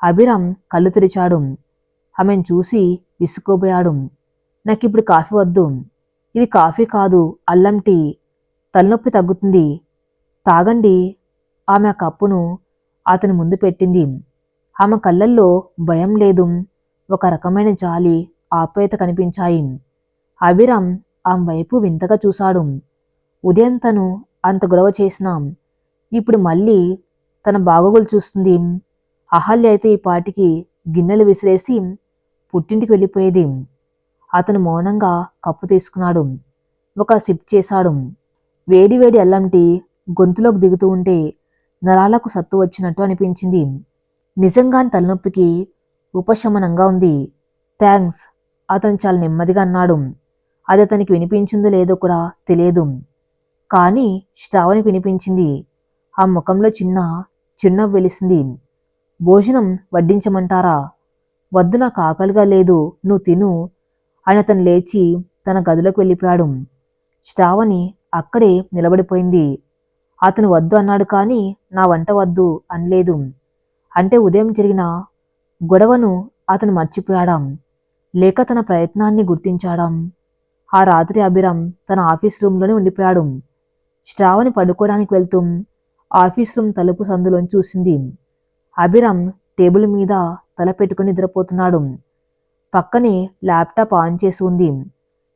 అభిరామ్ కళ్ళు తెరిచాడు. ఆమెను చూసి విసుక్కోబోయాడు. నాకిప్పుడు కాఫీ వద్దు. ఇది కాఫీ కాదు, అల్లం టీ. తలనొప్పి తగ్గుతుంది. తాగండి. ఆమె ఆ కప్పును అతని ముందు పెట్టింది. ఆమె కళ్ళల్లో భయం లేదు, ఒక రకమైన జాలి, ఆప్యాయత కనిపించాయి. అభిరామ్ ఆమె వైపు వింతగా చూశాడు. ఉదయం తను అంత గొడవ చేసినా ఇప్పుడు మళ్ళీ తన బాగోగులు చూస్తుంది. అహల్య అయితే ఈ పాటికి గిన్నెలు విసిరేసి పుట్టింటికి వెళ్ళిపోయేది. అతను మౌనంగా కప్పు తీసుకున్నాడు. ఒక సిప్ చేశాడు. వేడి వేడి అల్లం టీ గొంతులోకి దిగుతూ ఉంటే నరాలకు సత్తు వచ్చినట్టు అనిపించింది. నిజంగాని తలనొప్పికి ఉపశమనంగా ఉంది. థ్యాంక్స్. అతను చాలా నెమ్మదిగా అన్నాడు. అది అతనికి వినిపించిందో లేదో కూడా తెలియదు. కానీ శ్రావణికి వినిపించింది. ఆ ముఖంలో చిన్న చిరునవ్వు వెలిసింది. భోజనం వడ్డించమంటారా? వద్దు, నాకు ఆకలిగా లేదు, నువ్వు తిను అని అతను లేచి తన గదిలోకి వెళ్ళిపోయాడు. శ్రావణి అక్కడే నిలబడిపోయింది. అతను వద్దు అన్నాడు కానీ నా వంట వద్దు అనలేదు. అంటే ఉదయం జరిగిన గొడవను అతను మర్చిపోయాడా? లేక తన ప్రయత్నాన్ని గుర్తించాడా? ఆ రాత్రి అభిరామ్ తన ఆఫీస్ రూమ్లోనే ఉండిపోయాడు. శ్రావణి పడుకోవడానికి వెళ్తూ ఆఫీస్ రూమ్ తలుపు సందులోంచి చూసింది. అభిరామ్ టేబుల్ మీద తల పెట్టుకుని నిద్రపోతున్నాడు. పక్కనే ల్యాప్టాప్ ఆన్ చేసి ఉంది.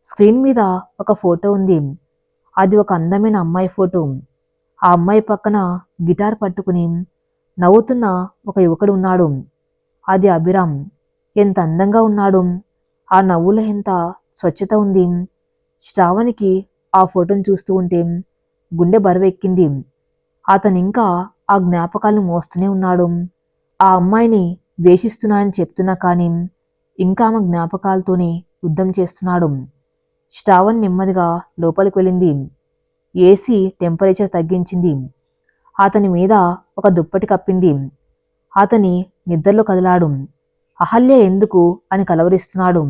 స్క్రీన్ మీద ఒక ఫోటో ఉంది. అది ఒక అందమైన అమ్మాయి ఫోటో. ఆ అమ్మాయి పక్కన గిటార్ పట్టుకుని నవ్వుతున్న ఒక యువకుడు ఉన్నాడు. అది అభిరామ్. ఎంత అందంగా ఉన్నాడు. ఆ నవ్వులో ఎంత స్వచ్ఛత ఉంది. శ్రావణికి ఆ ఫోటోను చూస్తూ ఉంటే గుండె బరువెక్కింది. అతనింకా ఆ జ్ఞాపకాలను మోస్తూనే ఉన్నాడు. ఆ అమ్మాయిని ద్వేషిస్తున్నానని చెప్తున్నా కానీ ఇంకా ఆమె జ్ఞాపకాలతోనే యుద్ధం చేస్తున్నాడు. శ్రావణ్ నెమ్మదిగా లోపలికి వెళ్ళింది. ఏసీ టెంపరేచర్ తగ్గించింది. అతని మీద ఒక దుప్పటి కప్పింది. అతని నిద్రలో కదిలాడు. అహల్య ఎందుకు అని కలవరిస్తున్నాడు.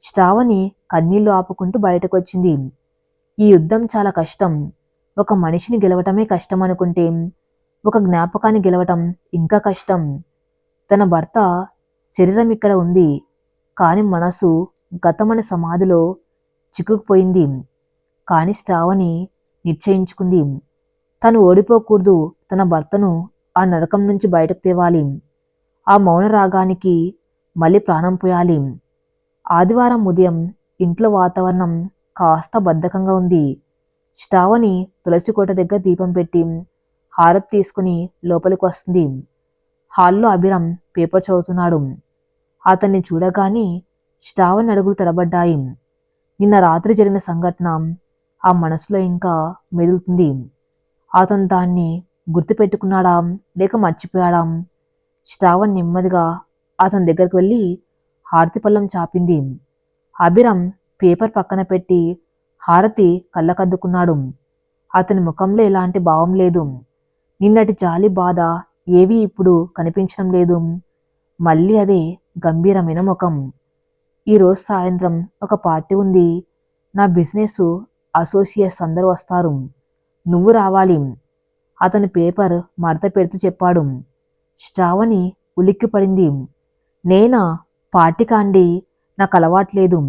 శ్రావణి కన్నీళ్లు ఆపుకుంటూ బయటకొచ్చింది. ఈ యుద్ధం చాలా కష్టం. ఒక మనిషిని గెలవటమే కష్టం అనుకుంటే ఒక జ్ఞాపకాన్ని గెలవటం ఇంకా కష్టం. తన భర్త శరీరం ఇక్కడ ఉంది, కాని మనసు గతమని సమాధిలో చిక్కుకుపోయింది. కాని శ్రావణి నిశ్చయించుకుంది. తను ఓడిపోకూడదు. తన భర్తను ఆ నరకం నుంచి బయటకు తేవాలి. ఆ మౌన రాగానికి మళ్ళీ ప్రాణం పోయాలి. ఆదివారం ఉదయం ఇంట్లో వాతావరణం కాస్త బద్ధకంగా ఉంది. శ్రావణి తులసి కోట దగ్గర దీపం పెట్టి హారతి తీసుకుని లోపలికి వస్తుంది. హాల్లో అభిరామ్ పేపర్ చదువుతున్నాడు. అతన్ని చూడగానే శ్రావణి అడుగులు తడబడ్డాయి. నిన్న రాత్రి జరిగిన సంఘటన ఆ మనసులో ఇంకా మెదులుతుంది. అతను దాన్ని గుర్తుపెట్టుకున్నాడా లేక మర్చిపోయాడా? శ్రావణ్ నెమ్మదిగా అతని దగ్గరికి వెళ్ళి హారతి పళ్ళం చాపింది. అభిరామ్ పేపర్ పక్కన పెట్టి హారతి కళ్ళకద్దుకున్నాడు. అతని ముఖంలో ఎలాంటి భావం లేదు. నిన్నటి జాలి, బాధ ఏవీ ఇప్పుడు కనిపించడం లేదు. మళ్ళీ అదే గంభీరమైన ముఖం. ఈరోజు సాయంత్రం ఒక పార్టీ ఉంది. నా బిజినెస్ అసోసియేట్స్ అందరూ వస్తారు. నువ్వు రావాలి. అతను పేపర్ మడత పెడుతూ చెప్పాడు. శ్రావణి ఉలిక్కిపడింది. నేనా? పార్టీ కాండి, నాకు అలవాట్లేదు.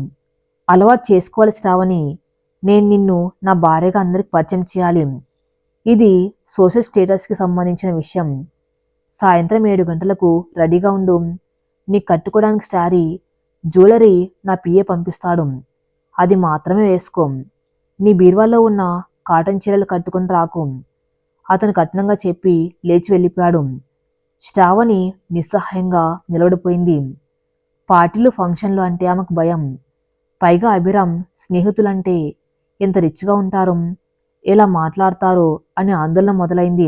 అలవాటు చేసుకోవాలి శ్రావణి. నేను నిన్ను నా భార్యగా అందరికి పరిచయం చేయాలి. ఇది సోషల్ స్టేటస్కి సంబంధించిన విషయం. సాయంత్రం 7 గంటలకు రెడీగా ఉండు. నీ కట్టుకోవడానికి శారీ, జ్యువెలరీ నా పిఏ పంపిస్తాడు. అది మాత్రమే వేసుకో. నీ బీరువాలో ఉన్న కాటన్ చీరలు కట్టుకుని రాకు. అతను కఠినంగా చెప్పి లేచి వెళ్ళిపోయాడు. శ్రావణి నిస్సహాయంగా నిలబడిపోయింది. పార్టీలు ఫంక్షన్లు అంటే ఆమెకు భయం. పైగా అభిరామ్ స్నేహితులంటే ఎంత రిచ్గా ఉంటారో, ఎలా మాట్లాడతారో అని ఆందోళన మొదలైంది.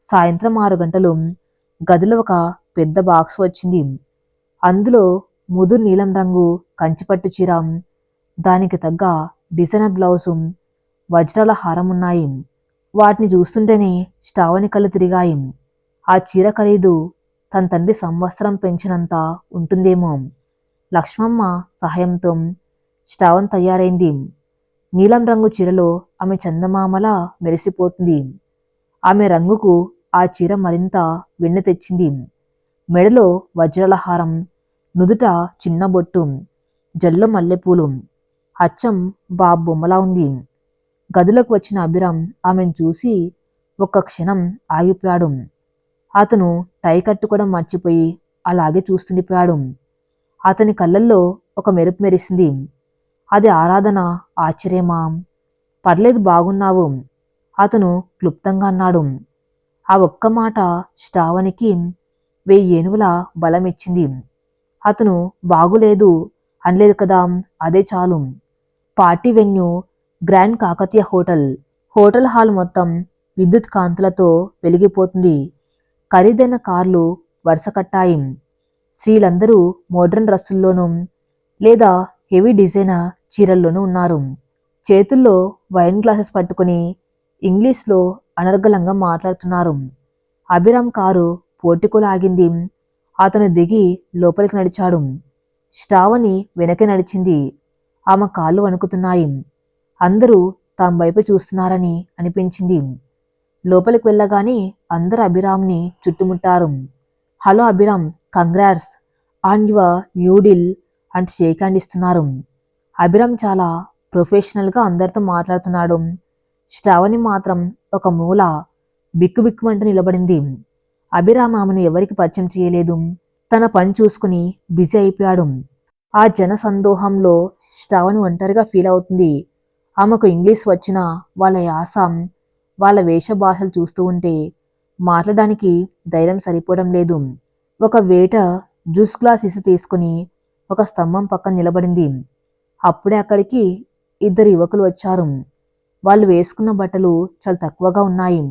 సాయంత్రం 6 గంటలు గదిలో ఒక పెద్ద బాక్స్ వచ్చింది. అందులో ముదురు నీలం రంగు కంచిపట్టు చీర, దానికి తగ్గ డిజైనర్ బ్లౌజు, వజ్రాల హారం ఉన్నాయి. వాటిని చూస్తుంటేనే శ్రావణి కళ్ళు తిరిగాయి. ఆ చీర ఖరీదు తన తండ్రి సంవత్సరం పెంచినంత ఉంటుందేమో. లక్ష్మమ్మ సహాయంతో శ్రావణ్ తయారైంది. నీలం రంగు చీరలో ఆమె చందమామలా మెరిసిపోతుంది. ఆమె రంగుకు ఆ చీర మరింత వెన్నె తెచ్చింది. మెడలో వజ్రాల హారం, నుదుట చిన్న బొట్టు, జల్లో మల్లెపూలు. అచ్చం బాబు బొమ్మలా ఉంది. గదిలోకి వచ్చిన అభిరామ్ ఆమెను చూసి ఒక్క క్షణం ఆగిపోయాడు. అతను టై కట్టుకోవడం మర్చిపోయి అలాగే చూస్తుండిపోయాడు. అతని కళ్ళల్లో ఒక మెరుపు మెరిసింది. అది ఆరాధన, ఆశ్చర్యమా? పర్లేదు, బాగున్నావు, అతను క్లుప్తంగా అన్నాడు. ఆ ఒక్క మాట శ్రావణికి 1000 ఏనుగుల బలం ఇచ్చింది. అతను బాగులేదు అనలేదు కదా, అదే చాలు. Party venue grand Kakatiya hotel. Hotel hall మొత్తం విద్యుత్ కాంతులతో వెలిగిపోతుంది. ఖరీదైన కార్లు వరుస కట్టాయి. స్త్రీలందరూ మోడ్రన్ డ్రెస్సుల్లోనూ లేదా హెవీ డిజైనర్ చీరల్లోనూ ఉన్నారు. చేతుల్లో వైన్ గ్లాసెస్ పట్టుకుని ఇంగ్లీష్లో అనర్గళంగా మాట్లాడుతున్నారు. అభిరామ్ కారు పోర్టికోలో ఆగింది. అతను దిగి లోపలికి నడిచాడు. శ్రావణి వెనకే నడిచింది. ఆమె కాళ్ళు వణుకుతున్నాయి. అందరూ తమ వైపు చూస్తున్నారని అనిపించింది. లోపలికి వెళ్ళగానే అందరూ అభిరామ్ని చుట్టుముట్టారు. Hello Abhiram, congrats on your new deal అంటూ షేక్ హ్యాండ్ ఇస్తున్నారు. అభిరామ్ చాలా ప్రొఫెషనల్గా అందరితో మాట్లాడుతున్నాడు. శ్రావణి మాత్రం ఒక మూల బిక్కుబిక్కుమంటూ నిలబడింది. అభిరామ్ ఆమెను ఎవరికి పరిచయం చేయలేదు. తన పని చూసుకుని బిజీ అయిపోయాడు. ఆ జన సందోహంలో శ్రావణి ఒంటరిగా ఫీల్ అవుతుంది. ఆమెకు ఇంగ్లీష్ వచ్చిన వాళ్ళ యాస, వాళ్ళ వేషభాషలు చూస్తూ ఉంటే మాట్లాడడానికి ధైర్యం సరిపోవడం లేదు. ఒక వెయిటర్ జ్యూస్ గ్లాస్ ఇసి తీసుకుని ఒక స్తంభం పక్కన నిలబడింది. అప్పుడే అక్కడికి 2 యువకులు వచ్చారు. వాళ్ళు వేసుకున్న బట్టలు చాలా తక్కువగా ఉన్నాయి.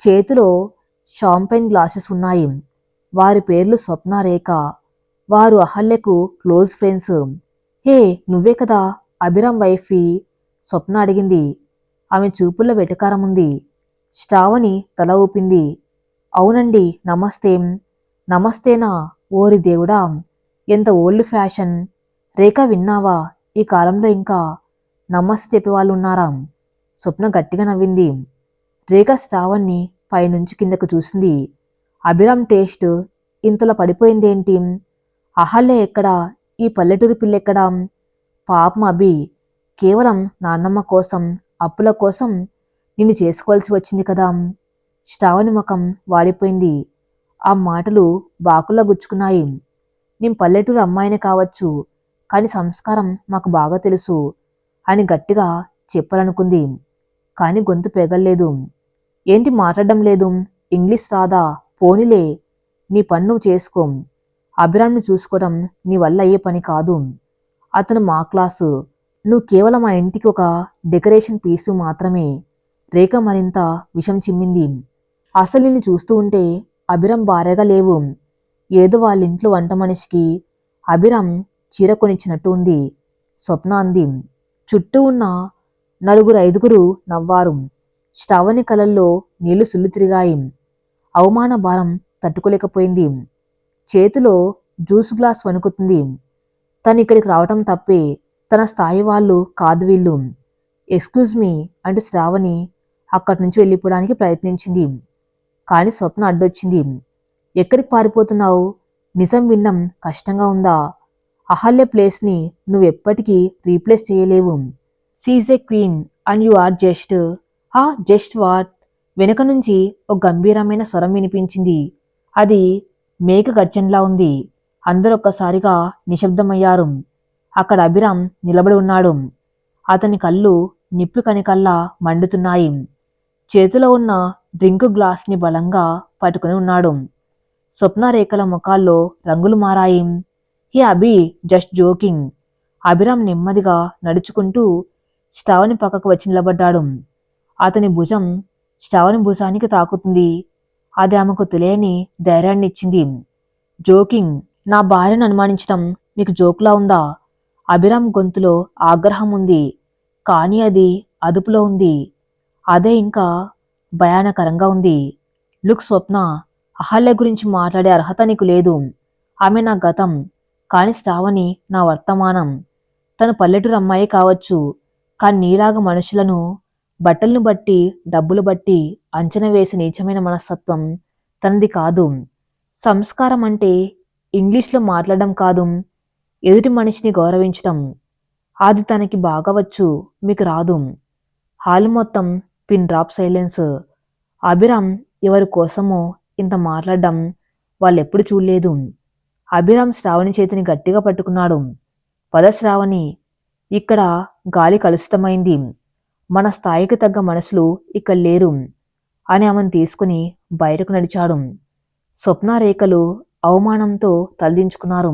చేతిలో షాంపైన్ గ్లాసెస్ ఉన్నాయి. వారి పేర్లు స్వప్న, రేఖ. వారు అహల్యకు క్లోజ్ ఫ్రెండ్స్. హే, నువ్వే కదా అభిరామ్ వైఫీ? స్వప్న అడిగింది. ఆమె చూపుల్లో వెటకారం ఉంది. శ్రావణి తల ఊపింది. అవునండి, నమస్తే. నమస్తేనా? ఓరి దేవుడా, ఎంత ఓల్డ్ ఫ్యాషన్. రేఖ, విన్నావా, ఈ కాలంలో ఇంకా నమస్తే చెప్పేవాళ్ళు ఉన్నారా? స్వప్న గట్టిగా నవ్వింది. రేఖ శ్రావణ్ణి పైనుంచి కిందకు చూసింది. అభిరామ్ టేస్ట్ ఇంతలా పడిపోయిందేంటి? అహల్య ఎక్కడా? ఈ పల్లెటూరి పిల్లెక్కడా? పాపం అభి, కేవలం నాన్నమ్మ కోసం, అప్పుల కోసం నిన్ను చేసుకోవాల్సి వచ్చింది కదా. శ్రావణి ముఖం వాడిపోయింది. ఆ మాటలు బాకుల్లా గుచ్చుకున్నాయి. నేను పల్లెటూరు అమ్మాయినే కావచ్చు, కానీ సంస్కారం మాకు బాగా తెలుసు అని గట్టిగా చెప్పాలనుకుంది. కానీ గొంతు పెగల్లేదు. ఏంటి మాట్లాడడం లేదు? ఇంగ్లీష్ రాదా? పోనీలే, నీ పని నువ్వు చేసుకో. అభిరామ్ని చూసుకోవడం నీ వల్ల అయ్యే పని కాదు. అతను మా క్లాసు. నువ్వు కేవలం మా ఇంటికి ఒక డెకరేషన్ పీసు మాత్రమే. రేఖ మరింత విషం చిమ్మింది. అసలు నిన్ను చూస్తూ ఉంటే అభిరామ్ భార్యగా లేవు. ఏదో వాళ్ళ ఇంట్లో వంట మనిషికి అభిరామ్ చీర కొనిచ్చినట్టు ఉంది, స్వప్న అంది. చుట్టూ ఉన్న 4-5 నవ్వారు. శ్రావణి కలల్లో నీళ్లు సుళ్ళు తిరిగాయి. అవమాన భారం తట్టుకోలేకపోయింది. చేతిలో జ్యూస్ గ్లాస్ వణుకుతుంది. తను ఇక్కడికి రావటం తప్పే, తన స్థాయి వాళ్ళు కాదు వీళ్ళు. ఎక్స్క్యూజ్ మీ అంటూ శ్రావణి అక్కడి నుంచి వెళ్ళిపోవడానికి ప్రయత్నించింది. కానీ స్వప్న అడ్డొచ్చింది. ఎక్కడికి పారిపోతున్నావు? నిజం వినడం కష్టంగా ఉందా? అహల్య ప్లేస్ని నువ్వెప్పటికీ రీప్లేస్ చేయలేవు. She's a queen and you are just. Just what? వెనుక నుంచి ఒక గంభీరమైన స్వరం వినిపించింది. అది మేక గర్జనలా ఉంది. అందరూ ఒక్కసారిగా నిశ్శబ్దమయ్యారు. అక్కడ అభిరామ్ నిలబడి ఉన్నాడు. అతని కళ్ళు నిప్పు కణికల్లా మండుతున్నాయి. చేతిలో ఉన్న డ్రింకు గ్లాస్ని బలంగా పట్టుకుని ఉన్నాడు. స్వప్నరేఖల ముఖాల్లో రంగులు మారాయి. హే అభి, జస్ట్ జోకింగ్. అభిరామ్ నెమ్మదిగా నడుచుకుంటూ శ్రావణి పక్కకు వచ్చి నిలబడ్డాడు. అతని భుజం శ్రావణి భుజానికి తాకుతుంది. అది ఆమెకు తెలియని ధైర్యాన్ని ఇచ్చింది. జోకింగ్? నా భార్యను అనుమానించడం మీకు జోకులా ఉందా? అభిరామ్ గొంతులో ఆగ్రహం ఉంది, కానీ అది అదుపులో ఉంది. అదే ఇంకా భయానకరంగా ఉంది. లుక్ స్వప్న, అహల్య గురించి మాట్లాడే అర్హత నీకు లేదు. ఆమె నా గతం, కానీ శ్రావణి నా వర్తమానం. తను పల్లెటూరు అమ్మాయి కావచ్చు, కానీ నీలాగా మనుషులను బట్టలను బట్టి, డబ్బులు బట్టి అంచనా వేసే నీచమైన మనస్తత్వం తనది కాదు. సంస్కారం అంటే ఇంగ్లీష్లో మాట్లాడడం కాదు, ఎదుటి మనిషిని గౌరవించడం. అది తనకి బాగా వచ్చు, మీకు రాదు. హాల్ మొత్తం పిన్ డ్రాప్ సైలెన్స్. అభిరామ్ ఎవరి కోసమో ఇంత మాట్లాడడం వాళ్ళెప్పుడు చూడలేదు. అభిరామ్ శ్రావణి చేతిని గట్టిగా పట్టుకున్నాడు. పద శ్రావణి, ఇక్కడ గాలి కలుషితమైంది. మన స్థాయికి తగ్గ మనుషులు ఇక్కడ లేరు అని ఆమెను తీసుకుని బయటకు నడిచాడు. స్వప్నరేఖలు అవమానంతో తలదించుకున్నారు.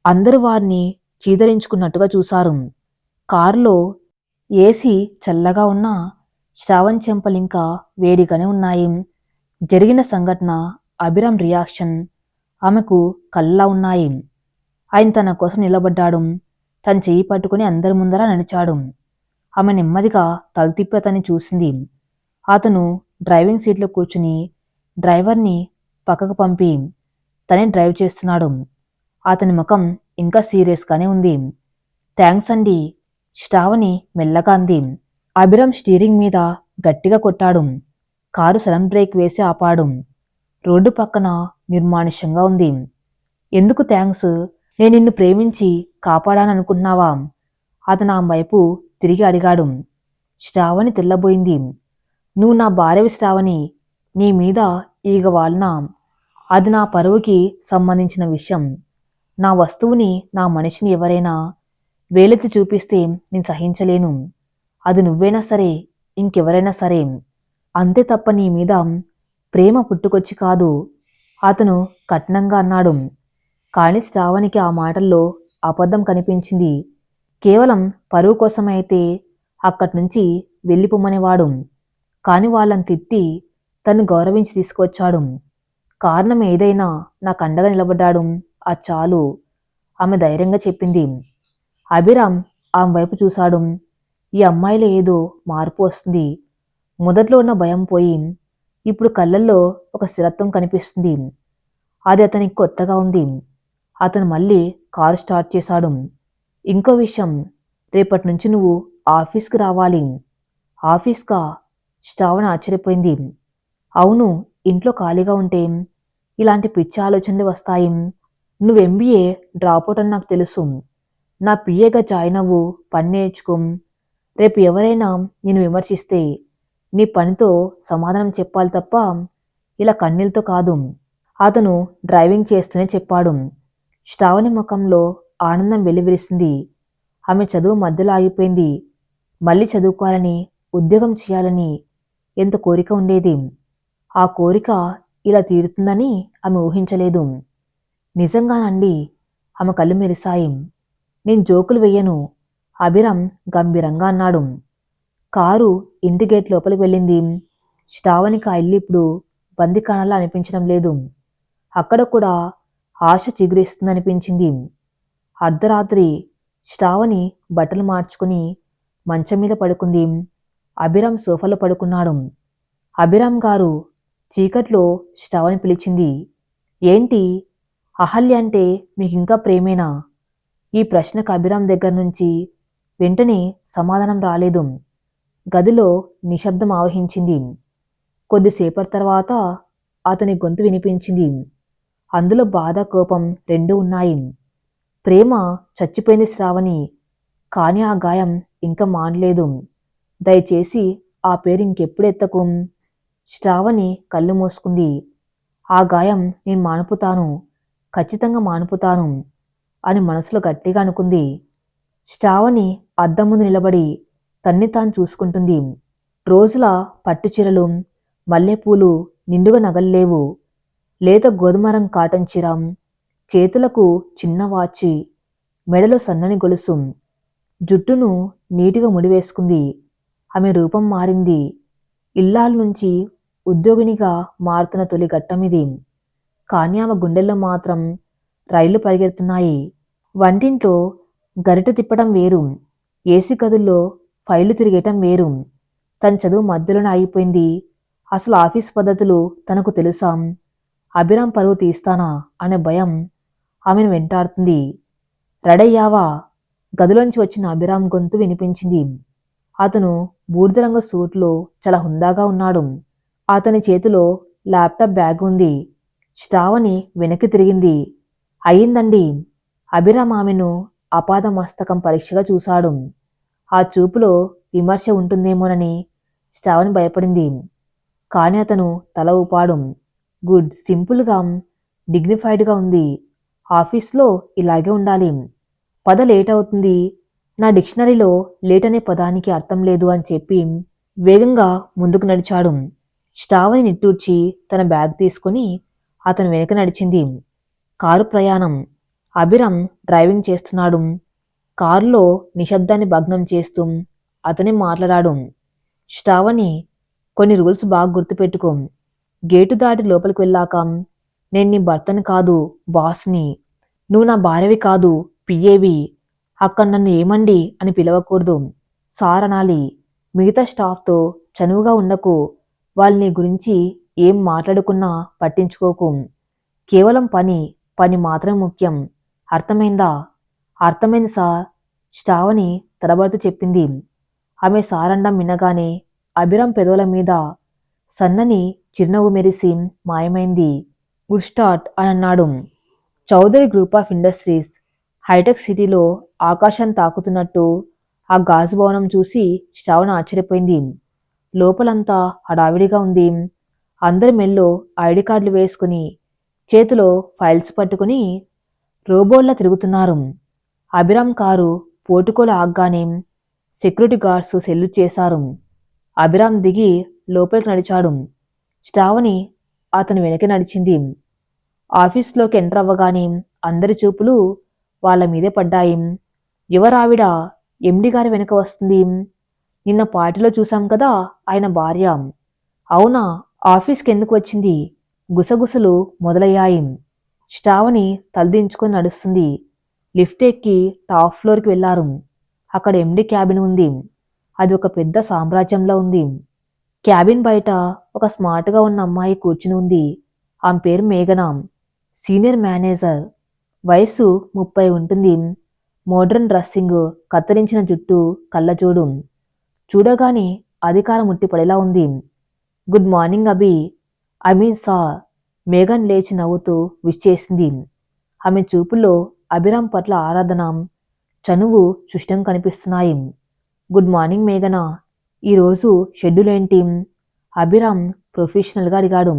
అందరూ వారిని చీదరించుకున్నట్టుగా చూశారు. కారులో ఏసీ చల్లగా ఉన్నా శ్రావణ్ చెంపలింకా వేడిగానే ఉన్నాయి. జరిగిన సంఘటన, అభిరామ్ రియాక్షన్ ఆమెకు కళ్ళలా ఉన్నాయి. ఆయన తన కోసం నిలబడ్డాడు. తన చెయ్యి పట్టుకుని అందరి ముందర నడిచాడు. ఆమె నెమ్మదిగా తల తిప్పి అతన్ని చూసింది. అతను డ్రైవింగ్ సీట్లో కూర్చుని డ్రైవర్ని పక్కకు పంపి తనే డ్రైవ్ చేస్తున్నాడు. అతని ముఖం ఇంకా సీరియస్గానే ఉంది. థ్యాంక్స్ అండి, శ్రావణి మెల్లగా అంది. అభిరామ్ స్టీరింగ్ మీద గట్టిగా కొట్టాడు. కారు సడన్ బ్రేక్ వేసి ఆపాడు. రోడ్డు పక్కన నిర్మానుష్యంగా ఉంది. ఎందుకు థ్యాంక్స్? నేను నిన్ను ప్రేమించి కాపాడాననుకున్నావా? అతను ఆమె వైపు తిరిగి అడిగాడు. శ్రావణి తెల్లబోయింది. నువ్వు నా భార్యవి శ్రావణి, నీ మీద ఈగ వాలినా అది నా పరువుకి సంబంధించిన విషయం. నా వస్తువుని, నా మనిషిని ఎవరైనా వేలెత్తి చూపిస్తే నేను సహించలేను. అది నువ్వైనా సరే, ఇంకెవరైనా సరే. అంతే తప్ప నీ మీద ప్రేమ పుట్టుకొచ్చి కాదు, అతను కఠినంగా అన్నాడు. కానీ శ్రావణికి ఆ మాటల్లో అబద్ధం కనిపించింది. కేవలం పరువు కోసమైతే అక్కడ్నుంచి వెళ్ళిపోమనేవాడు. కాని వాళ్ళని తిట్టి తను గౌరవించి తీసుకొచ్చాడు. కారణం ఏదైనా నాకు అండగా నిలబడ్డాడు, అది చాలు, ఆమె ధైర్యంగా చెప్పింది. అభిరామ్ ఆమె వైపు చూశాడు. ఈ అమ్మాయిలో ఏదో మార్పు వస్తుంది. మొదట్లో ఉన్న భయం పోయి ఇప్పుడు కళ్ళల్లో ఒక స్థిరత్వం కనిపిస్తుంది. అది అతనికి కొత్తగా ఉంది. అతను మళ్ళీ కారు స్టార్ట్ చేశాడు. ఇంకో విషయం, రేపటి నుంచి నువ్వు ఆఫీస్కి రావాలి. ఆఫీస్కా? శ్రావణ ఆశ్చర్యపోయింది. అవును, ఇంట్లో ఖాళీగా ఉంటే ఇలాంటి పిచ్చి ఆలోచనలు వస్తాయి. నువ్వు ఎంబీఏ డ్రాప్అవుట్ అని నాకు తెలుసు. నా పిఏగా జాయిన్ అవ్వు, పని నేర్చుకో. రేపు ఎవరైనా నిన్ను విమర్శిస్తే నీ పనితో సమాధానం చెప్పాలి తప్ప ఇలా కన్నీళ్ళతో కాదు. అతను డ్రైవింగ్ చేస్తూనే చెప్పాడు. శ్రావణి ముఖంలో ఆనందం వెల్లివిరిసింది. ఆమె చదువు మధ్యలో ఆగిపోయింది. మళ్ళీ చదువుకోవాలని, ఉద్యోగం చేయాలని ఎంత కోరిక ఉండేది. ఆ కోరిక ఇలా తీరుతుందని ఆమె ఊహించలేదు. నిజంగానండి, ఆమె కళ్ళు మెరిశాయి. నేను జోకులు వెయ్యను, అభిరామ్ గంభీరంగా అన్నాడు. కారు ఇంటి గేట్ లోపలికి వెళ్ళింది. శ్రావణికి ఆ ఇల్లు ఇప్పుడు బందికాణాలా అనిపించడం లేదు. అక్కడ కూడా ఆశ చిగురిస్తుందనిపించింది. అర్ధరాత్రి శ్రావణి బట్టలు మార్చుకుని మంచం మీద పడుకుంది. అభిరామ్ సోఫాలో పడుకున్నాడు. అభిరామ్ గారు, చీకట్లో శ్రావణి పిలిచింది. ఏంటి, అహల్య అంటే మీకింకా ప్రేమేనా? ఈ ప్రశ్నకు అభిరామ్ దగ్గర నుంచి వెంటనే సమాధానం రాలేదు. గదిలో నిశ్శబ్దం ఆవహించింది. కొద్దిసేపటి తర్వాత అతని గొంతు వినిపించింది. అందులో బాధ, కోపం రెండూ ఉన్నాయి. ప్రేమ చచ్చిపోయింది శ్రావణి, కానీ ఆ గాయం ఇంకా మానలేదు. దయచేసి ఆ పేరు ఇంకెప్పుడు ఎత్తకు. శ్రావణి కళ్ళు మూసుకుంది. ఆ గాయం నేను మానుపుతాను, ఖచ్చితంగా మానుపుతాను అని మనసులో గట్టిగా అనుకుంది. శ్రావణి అద్దం ముందు నిలబడి తన్ని తాను చూసుకుంటుంది. రోజుల పట్టుచీరలు, మల్లెపూలు, నిండుగా నగల్లేవు. లేత గోధుమరం కాటన్ చీర, చేతులకు చిన్న వాచి, మెడలో సన్నని గొలుసు, జుట్టును నీటిగా ముడివేసుకుంది. ఆమె రూపం మారింది. ఇల్లాల నుంచి ఉద్యోగినిగా మారుతున్న తొలి ఘట్టమిది. కానీ ఆమె గుండెల్లో మాత్రం రైళ్లు పరిగెడుతున్నాయి. వంటింట్లో గరిటె తిప్పడం వేరు, ఏసీ గదుల్లో ఫైళ్లు తిరిగేయటం వేరు. తన చదువు మధ్యలోనే ఆగిపోయింది. అసలు ఆఫీస్ పద్ధతులు తనకు తెలుసా? అభిరామ్ పరువు తీస్తానా అనే భయం ఆమెను వెంటాడుతుంది. రెడయ్యావా? గదిలోంచి వచ్చిన అభిరామ్ గొంతు వినిపించింది. అతను బూడిద రంగు సూట్లో చాలా హుందాగా ఉన్నాడు. అతని చేతిలో ల్యాప్టాప్ బ్యాగ్ ఉంది. శ్రావణి వెనక్కి తిరిగింది. అయ్యిందండి. అభిరామ్ ఆమెను అపాదమస్తకం పరీక్షగా చూశాడు. ఆ చూపులో విమర్శ ఉంటుందేమోనని శ్రావణి భయపడింది. కాని అతను తల ఊపాడు. గుడ్, సింపుల్గా, డిగ్నిఫైడ్గా ఉంది. ఆఫీస్లో ఇలాగే ఉండాలి. పద లేట్ అవుతుంది. నా డిక్షనరీలో లేట్ అనే పదానికి అర్థం లేదు అని చెప్పి వేగంగా ముందుకు నడిచాడు. శ్రావణి నిట్టూర్చి తన బ్యాగ్ తీసుకుని అతను వెనక నడిచింది. కారు ప్రయాణం. అభిరామ్ డ్రైవింగ్ చేస్తున్నాడు. కారులో నిశ్శబ్దాన్ని భగ్నం చేస్తూ అతనే మాట్లాడాడు. శ్రావణి, కొన్ని రూల్స్ బాగా గుర్తుపెట్టుకో. గేటు దాటి లోపలికి వెళ్ళాక నేను నీ భర్తని కాదు, బాస్ని. నువ్వు నా భార్యవి కాదు, పిఏవి. అక్కడ నన్ను ఏమండి అని పిలవకూడదు, సార్ అనాలి. మిగతా స్టాఫ్తో చనువుగా ఉండకు. వాళ్ళు నీ గురించి ఏం మాట్లాడుకున్నా పట్టించుకోకు. కేవలం పని, పని మాత్రమే ముఖ్యం. అర్థమైందా? అర్థమైంది సార్. శ్రావణి తడబడుతూ చెప్పింది. ఆమె సారండం వినగానే అభిరామ్ పెదవుల మీద సన్నని చిరునవ్వు మెరిసి మాయమైంది. గుడ్ స్టార్ట్ అని అన్నాడు. Chaudhary group of industries hitech సిటీలో ఆకాశం తాకుతున్నట్టు ఆ గాజు భవనం చూసి శ్రావణ ఆశ్చర్యపోయింది. లోపలంతా హడావిడిగా ఉంది. అందరి మెల్లో ఐడి కార్డులు వేసుకుని చేతిలో ఫైల్స్ పట్టుకుని రోబోల్లా తిరుగుతున్నారు. అభిరామ్ కారు పోటుకోలు ఆగ్గానే సెక్యూరిటీ గార్డ్స్ సెల్యూట్ చేశారు. అభిరామ్ దిగి లోపలికి నడిచాడు. శ్రావణి అతని వెనక నడిచింది. ఆఫీస్లోకి ఎంటర్ అవ్వగానే అందరి చూపులు వాళ్ళ మీదే పడ్డాయి. ఎవరావిడ? ఎండి గారి వెనక వస్తుంది. నిన్న పార్టీలో చూశాం కదా ఆయన భార్య. అవునా? ఆఫీస్కి ఎందుకు వచ్చింది? గుసగుసలు మొదలయ్యాయి. శ్రావణి తలదించుకొని నడుస్తుంది. లిఫ్ట్ ఎక్కి టాప్ ఫ్లోర్కి వెళ్లారు. అక్కడ ఎండి క్యాబిన్ ఉంది. అది ఒక పెద్ద సామ్రాజ్యంలో ఉంది. క్యాబిన్ బయట ఒక స్మార్ట్గా ఉన్న అమ్మాయి కూర్చుని ఉంది. ఆమె పేరు మేఘనా. Senior manager. వయసు 30 ఉంటుంది. మోడ్రన్ డ్రెస్సింగ్, కత్తిరించిన జుట్టు, కళ్ళజోడు. చూడగానే అధికారం ఉట్టిపడేలా ఉంది. Good morning Abhi. I mean sir. మేఘన్ లేచి నవ్వుతూ విష్ చేసింది. ఆమె చూపుల్లో అభిరామ్ పట్ల ఆరాధన, చనువు సుష్టం కనిపిస్తున్నాయి. గుడ్ మార్నింగ్ మేఘనా. ఈరోజు షెడ్యూల్ ఏంటి? అభిరామ్ ప్రొఫెషనల్గా అడిగాడు.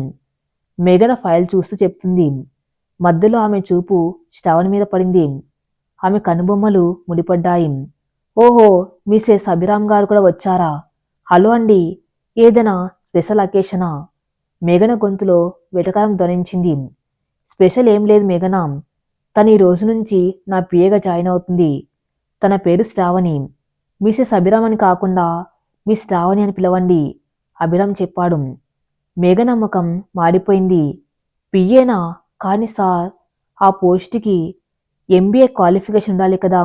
మేఘన ఫైల్ చూస్తూ చెప్తుంది. మధ్యలో ఆమె చూపు శ్రావణి మీద పడింది. ఆమె కనుబొమ్మలు ముడిపడ్డాయి. ఓహో, మిసెస్ అభిరామ్ గారు కూడా వచ్చారా? హలో అండి. ఏదైనా స్పెషల్ అకేషనా? మేఘన గొంతులో వెటకారం ధ్వనించింది. స్పెషల్ ఏం లేదు మేఘనా. తను ఈ రోజు నుంచి నా పిఏగా జాయిన్ అవుతుంది. తన పేరు శ్రావణి. మిసెస్ అభిరామ్ అని కాకుండా మీ శ్రావణి అని పిలవండి, అభిరామ్ చెప్పాడు. మేఘన ముఖం మాడిపోయింది. పిఏనా? కానీ సార్, ఆ పోస్ట్కి ఎంబీఏ క్వాలిఫికేషన్ ఉండాలి కదా.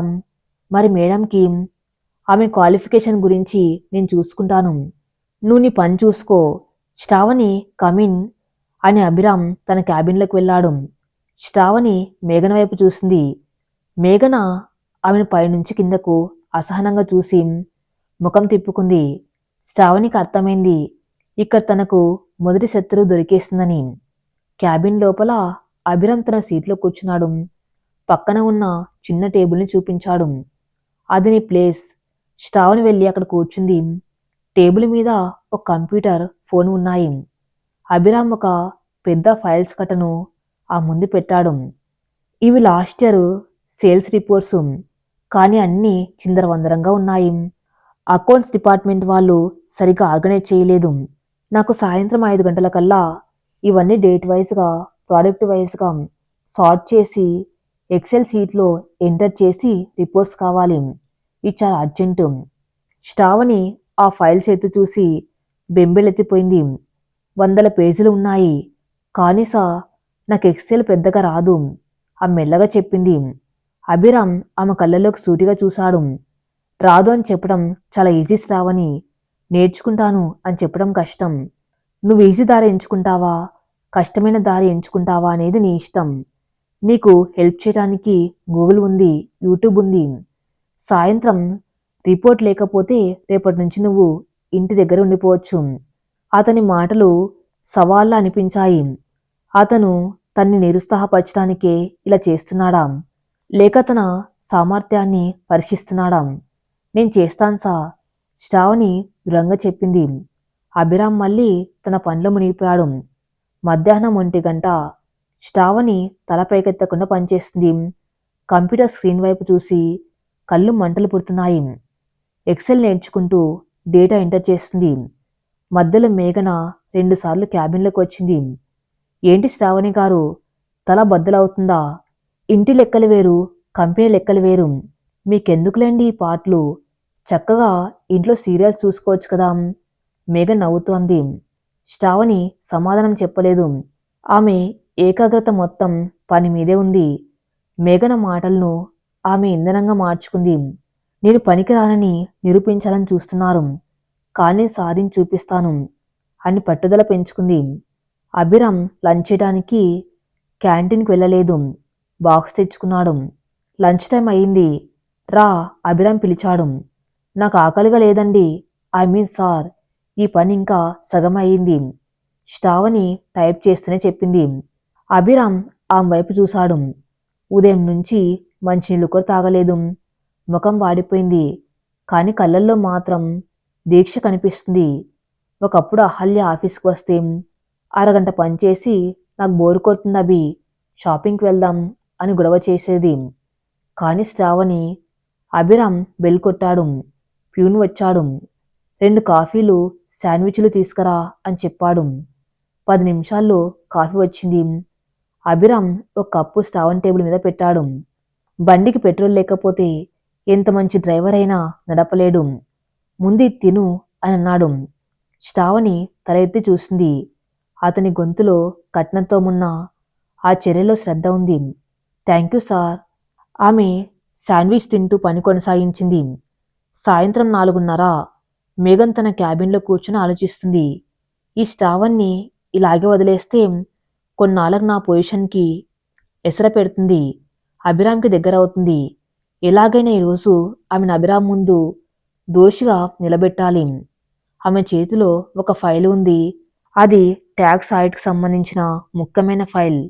మరి మేడంకి? ఆమె క్వాలిఫికేషన్ గురించి నేను చూసుకుంటాను. నువ్వు నీ పని చూసుకో. శ్రావణి కమిన్ అని అభిరామ్ తన క్యాబిన్లోకి వెళ్ళాడు. శ్రావణి మేఘన వైపు చూసింది. మేఘన ఆమెను పైనుంచి కిందకు అసహనంగా చూసి ముఖం తిప్పుకుంది. శ్రావణికి అర్థమైంది ఇక్కడ తనకు మొదటి శత్రువు దొరికేసిందని. క్యాబిన్ లోపల అభిరామ్ తన సీట్లో కూర్చున్నాడు. పక్కన ఉన్న చిన్న టేబుల్ని చూపించాడు. అది నీ ప్లేస్. శ్రావణి వెళ్ళి అక్కడ కూర్చుంది. టేబుల్ మీద ఒక కంప్యూటర్, ఫోన్ ఉన్నాయి. అభిరామ్ ఒక పెద్ద ఫైల్స్ కట్టను ఆ ముందు పెట్టాడు. ఇవి లాస్ట్ ఇయర్ సేల్స్ రిపోర్ట్స్, కానీ అన్నీ చిందరవందరంగా ఉన్నాయి. అకౌంట్స్ డిపార్ట్మెంట్ వాళ్ళు సరిగ్గా ఆర్గనైజ్ చేయలేదు. నాకు సాయంత్రం 5 గంటలకల్లా ఇవన్నీ డేట్ వైజ్గా, ప్రోడక్ట్ వైజ్గా సార్ట్ చేసి ఎక్సెల్ షీట్లో ఎంటర్ చేసి రిపోర్ట్స్ కావాలి. ఇది చాలా అర్జెంటు. శ్రావణి ఆ ఫైల్స్ ఎత్తి చూసి బెంబెలెత్తిపోయింది. 100 పేజీలు ఉన్నాయి. కానీ నాకు ఎక్సెల్ పెద్దగా రాదు, ఆమె మెల్లగా చెప్పింది. అభిరామ్ ఆమె కళ్ళలోకి సూటిగా చూశాడు. రాదు అని చెప్పడం చాలా ఈజీ శ్రావణి, నేర్చుకుంటాను అని చెప్పడం కష్టం. నువ్వు ఈజీ దారి ఎంచుకుంటావా, కష్టమైన దారి ఎంచుకుంటావా అనేది నీ ఇష్టం. నీకు హెల్ప్ చేయడానికి గూగుల్ ఉంది, యూట్యూబ్ ఉంది. సాయంత్రం రిపోర్ట్ లేకపోతే రేపటి నుంచి నువ్వు ఇంటి దగ్గర ఉండిపోవచ్చు. అతని మాటలు సవాళ్ళ అనిపించాయి. అతను తన్ని నిరుత్సాహపరచడానికే ఇలా చేస్తున్నాడా, లేక తన సామర్థ్యాన్ని పరీక్షిస్తున్నాడా? నేను చేస్తాను శ్రావణి దృఢంగా చెప్పింది. అభిరామ్ మళ్ళీ తన పనిలో మునిగిపోయాడు. మధ్యాహ్నం 1 గంట. శ్రావణి తల పైకెత్తకుండా పనిచేస్తుంది. కంప్యూటర్ స్క్రీన్ వైపు చూసి కళ్ళు మంటలు పుడుతున్నాయి. ఎక్సెల్ నేర్చుకుంటూ డేటా ఎంటర్ చేస్తుంది. మధ్యలో మేఘన 2 సార్లు క్యాబిన్లోకి వచ్చింది. ఏంటి శ్రావణి గారు, తల బద్దలవుతుందా? ఇంటి లెక్కలు వేరు, కంపెనీ లెక్కలు వేరు. మీకెందుకులేండి ఈ పాటలు, చక్కగా ఇంట్లో సీరియల్స్ చూసుకోవచ్చు కదా. మేఘన నవ్వుతూ అంది. శ్రావణి సమాధానం చెప్పలేదు. ఆమె ఏకాగ్రత మొత్తం పని మీదే ఉంది. మేఘన మాటలను ఆమె ఇంధనంగా మార్చుకుంది. నేను పనికిరానని నిరూపించాలని చూస్తున్నారు, కానీ సాధించి చూపిస్తాను అని పట్టుదల పెంచుకుంది. అభిరామ్ లంచ్ చేయడానికి క్యాంటీన్కి వెళ్ళలేదు, బాక్స్ తెచ్చుకున్నాడు. లంచ్ టైం అయింది. రా, అభిరామ్ పిలిచాడు. నాకు ఆకలిగా లేదండి. ఐ మీన్ సార్, ఈ పని ఇంకా సగం అయ్యింది, శ్రావణి టైప్ చేస్తూనే చెప్పింది. అభిరామ్ ఆమె వైపు చూశాడు. ఉదయం నుంచి మంచినీళ్ళు కూడా తాగలేదు. ముఖం వాడిపోయింది, కానీ కళ్ళల్లో మాత్రం దీక్ష కనిపిస్తుంది. ఒకప్పుడు అహల్య ఆఫీస్కి వస్తే అరగంట పనిచేసి నాకు బోరు కొడుతుంది అభి, షాపింగ్కి వెళ్దాం అని గొడవ చేసేది. కానీ శ్రావణి. అభిరామ్ బెల్ కొట్టాడు. ప్యూన్ వచ్చాడు. 2 కాఫీలు, శాండ్విచ్లు తీసుకురా అని చెప్పాడు. 10 నిమిషాల్లో కాఫీ వచ్చింది. అభిరామ్ ఒక కప్పు శ్రావణి టేబుల్ మీద పెట్టాడు. బండికి పెట్రోల్ లేకపోతే ఎంత మంచి డ్రైవర్ అయినా నడపలేడు. ముందు ఇది తిను అని అన్నాడు. శ్రావణి తల ఎత్తి చూసింది. అతని గొంతులో కఠినంతో ఉన్న ఆ చర్యలో శ్రద్ధ ఉంది. Thank you sir. ఆమె శాండ్విచ్ తింటూ పని కొనసాగించింది. సాయంత్రం 4:30. మేఘన్ తన క్యాబిన్లో కూర్చొని ఆలోచిస్తుంది. ఈ శ్రావణ్ణి ఇలాగే వదిలేస్తే కొన్నాళ్ళకు నా పొజిషన్కి ఎసర పెడుతుంది, అభిరామ్కి దగ్గర అవుతుంది. ఎలాగైనా ఈరోజు ఆమెను అభిరామ్ ముందు దోషిగా నిలబెట్టాలి. ఆమె చేతిలో ఒక ఫైల్ ఉంది. అది ట్యాక్స్ ఆడిట్కి సంబంధించిన ముఖ్యమైన ఫైల్.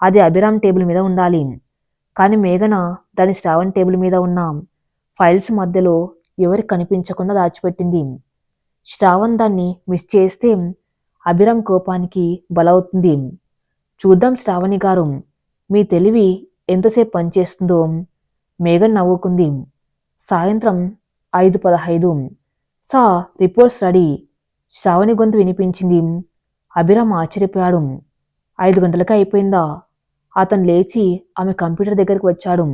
అది అభిరామ్ టేబుల్ మీద ఉండాలి. కానీ మేఘన దాని శ్రావణ్ టేబుల్ మీద ఉన్న ఫైల్స్ మధ్యలో ఎవరికి కనిపించకుండా దాచిపెట్టింది. శ్రావణ్ దాన్ని మిస్ చేస్తే అభిరామ్ కోపానికి బలవుతుంది. చూద్దాం శ్రావణి గారు, మీ తెలివి ఎంతసేపు పనిచేస్తుందో. మేఘన్ నవ్వుకుంది. సాయంత్రం 5:15. Reports ready. శ్రావణి గొంతు వినిపించింది. అభిరామ్ ఆశ్చర్యపోయాడు. 5 గంటలకే అయిపోయిందా? అతను లేచి ఆమె కంప్యూటర్ దగ్గరికి వచ్చాడు.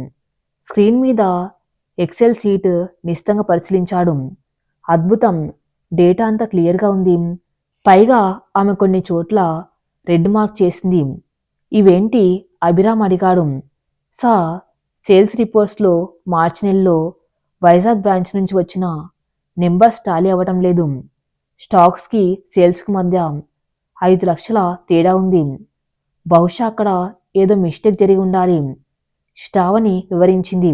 స్క్రీన్ మీద ఎక్సెల్ షీట్ నిశితంగా పరిశీలించాడు. అద్భుతం, డేటా అంతా క్లియర్గా ఉంది. పైగా ఆమె కొన్ని చోట్ల రెడ్ మార్క్ చేసింది. ఇవేంటి? అభిరామ్ అడిగాడు. సేల్స్ రిపోర్ట్స్లో మార్చి నెలలో వైజాగ్ బ్రాంచ్ నుంచి వచ్చిన నెంబర్స్ టాలీ అవ్వటం లేదు. స్టాక్స్కి సేల్స్కి మధ్య 5 లక్షల తేడా ఉంది. బహుశా అక్కడ ఏదో మిస్టేక్ జరిగి ఉండాలి, శ్రావణి వివరించింది.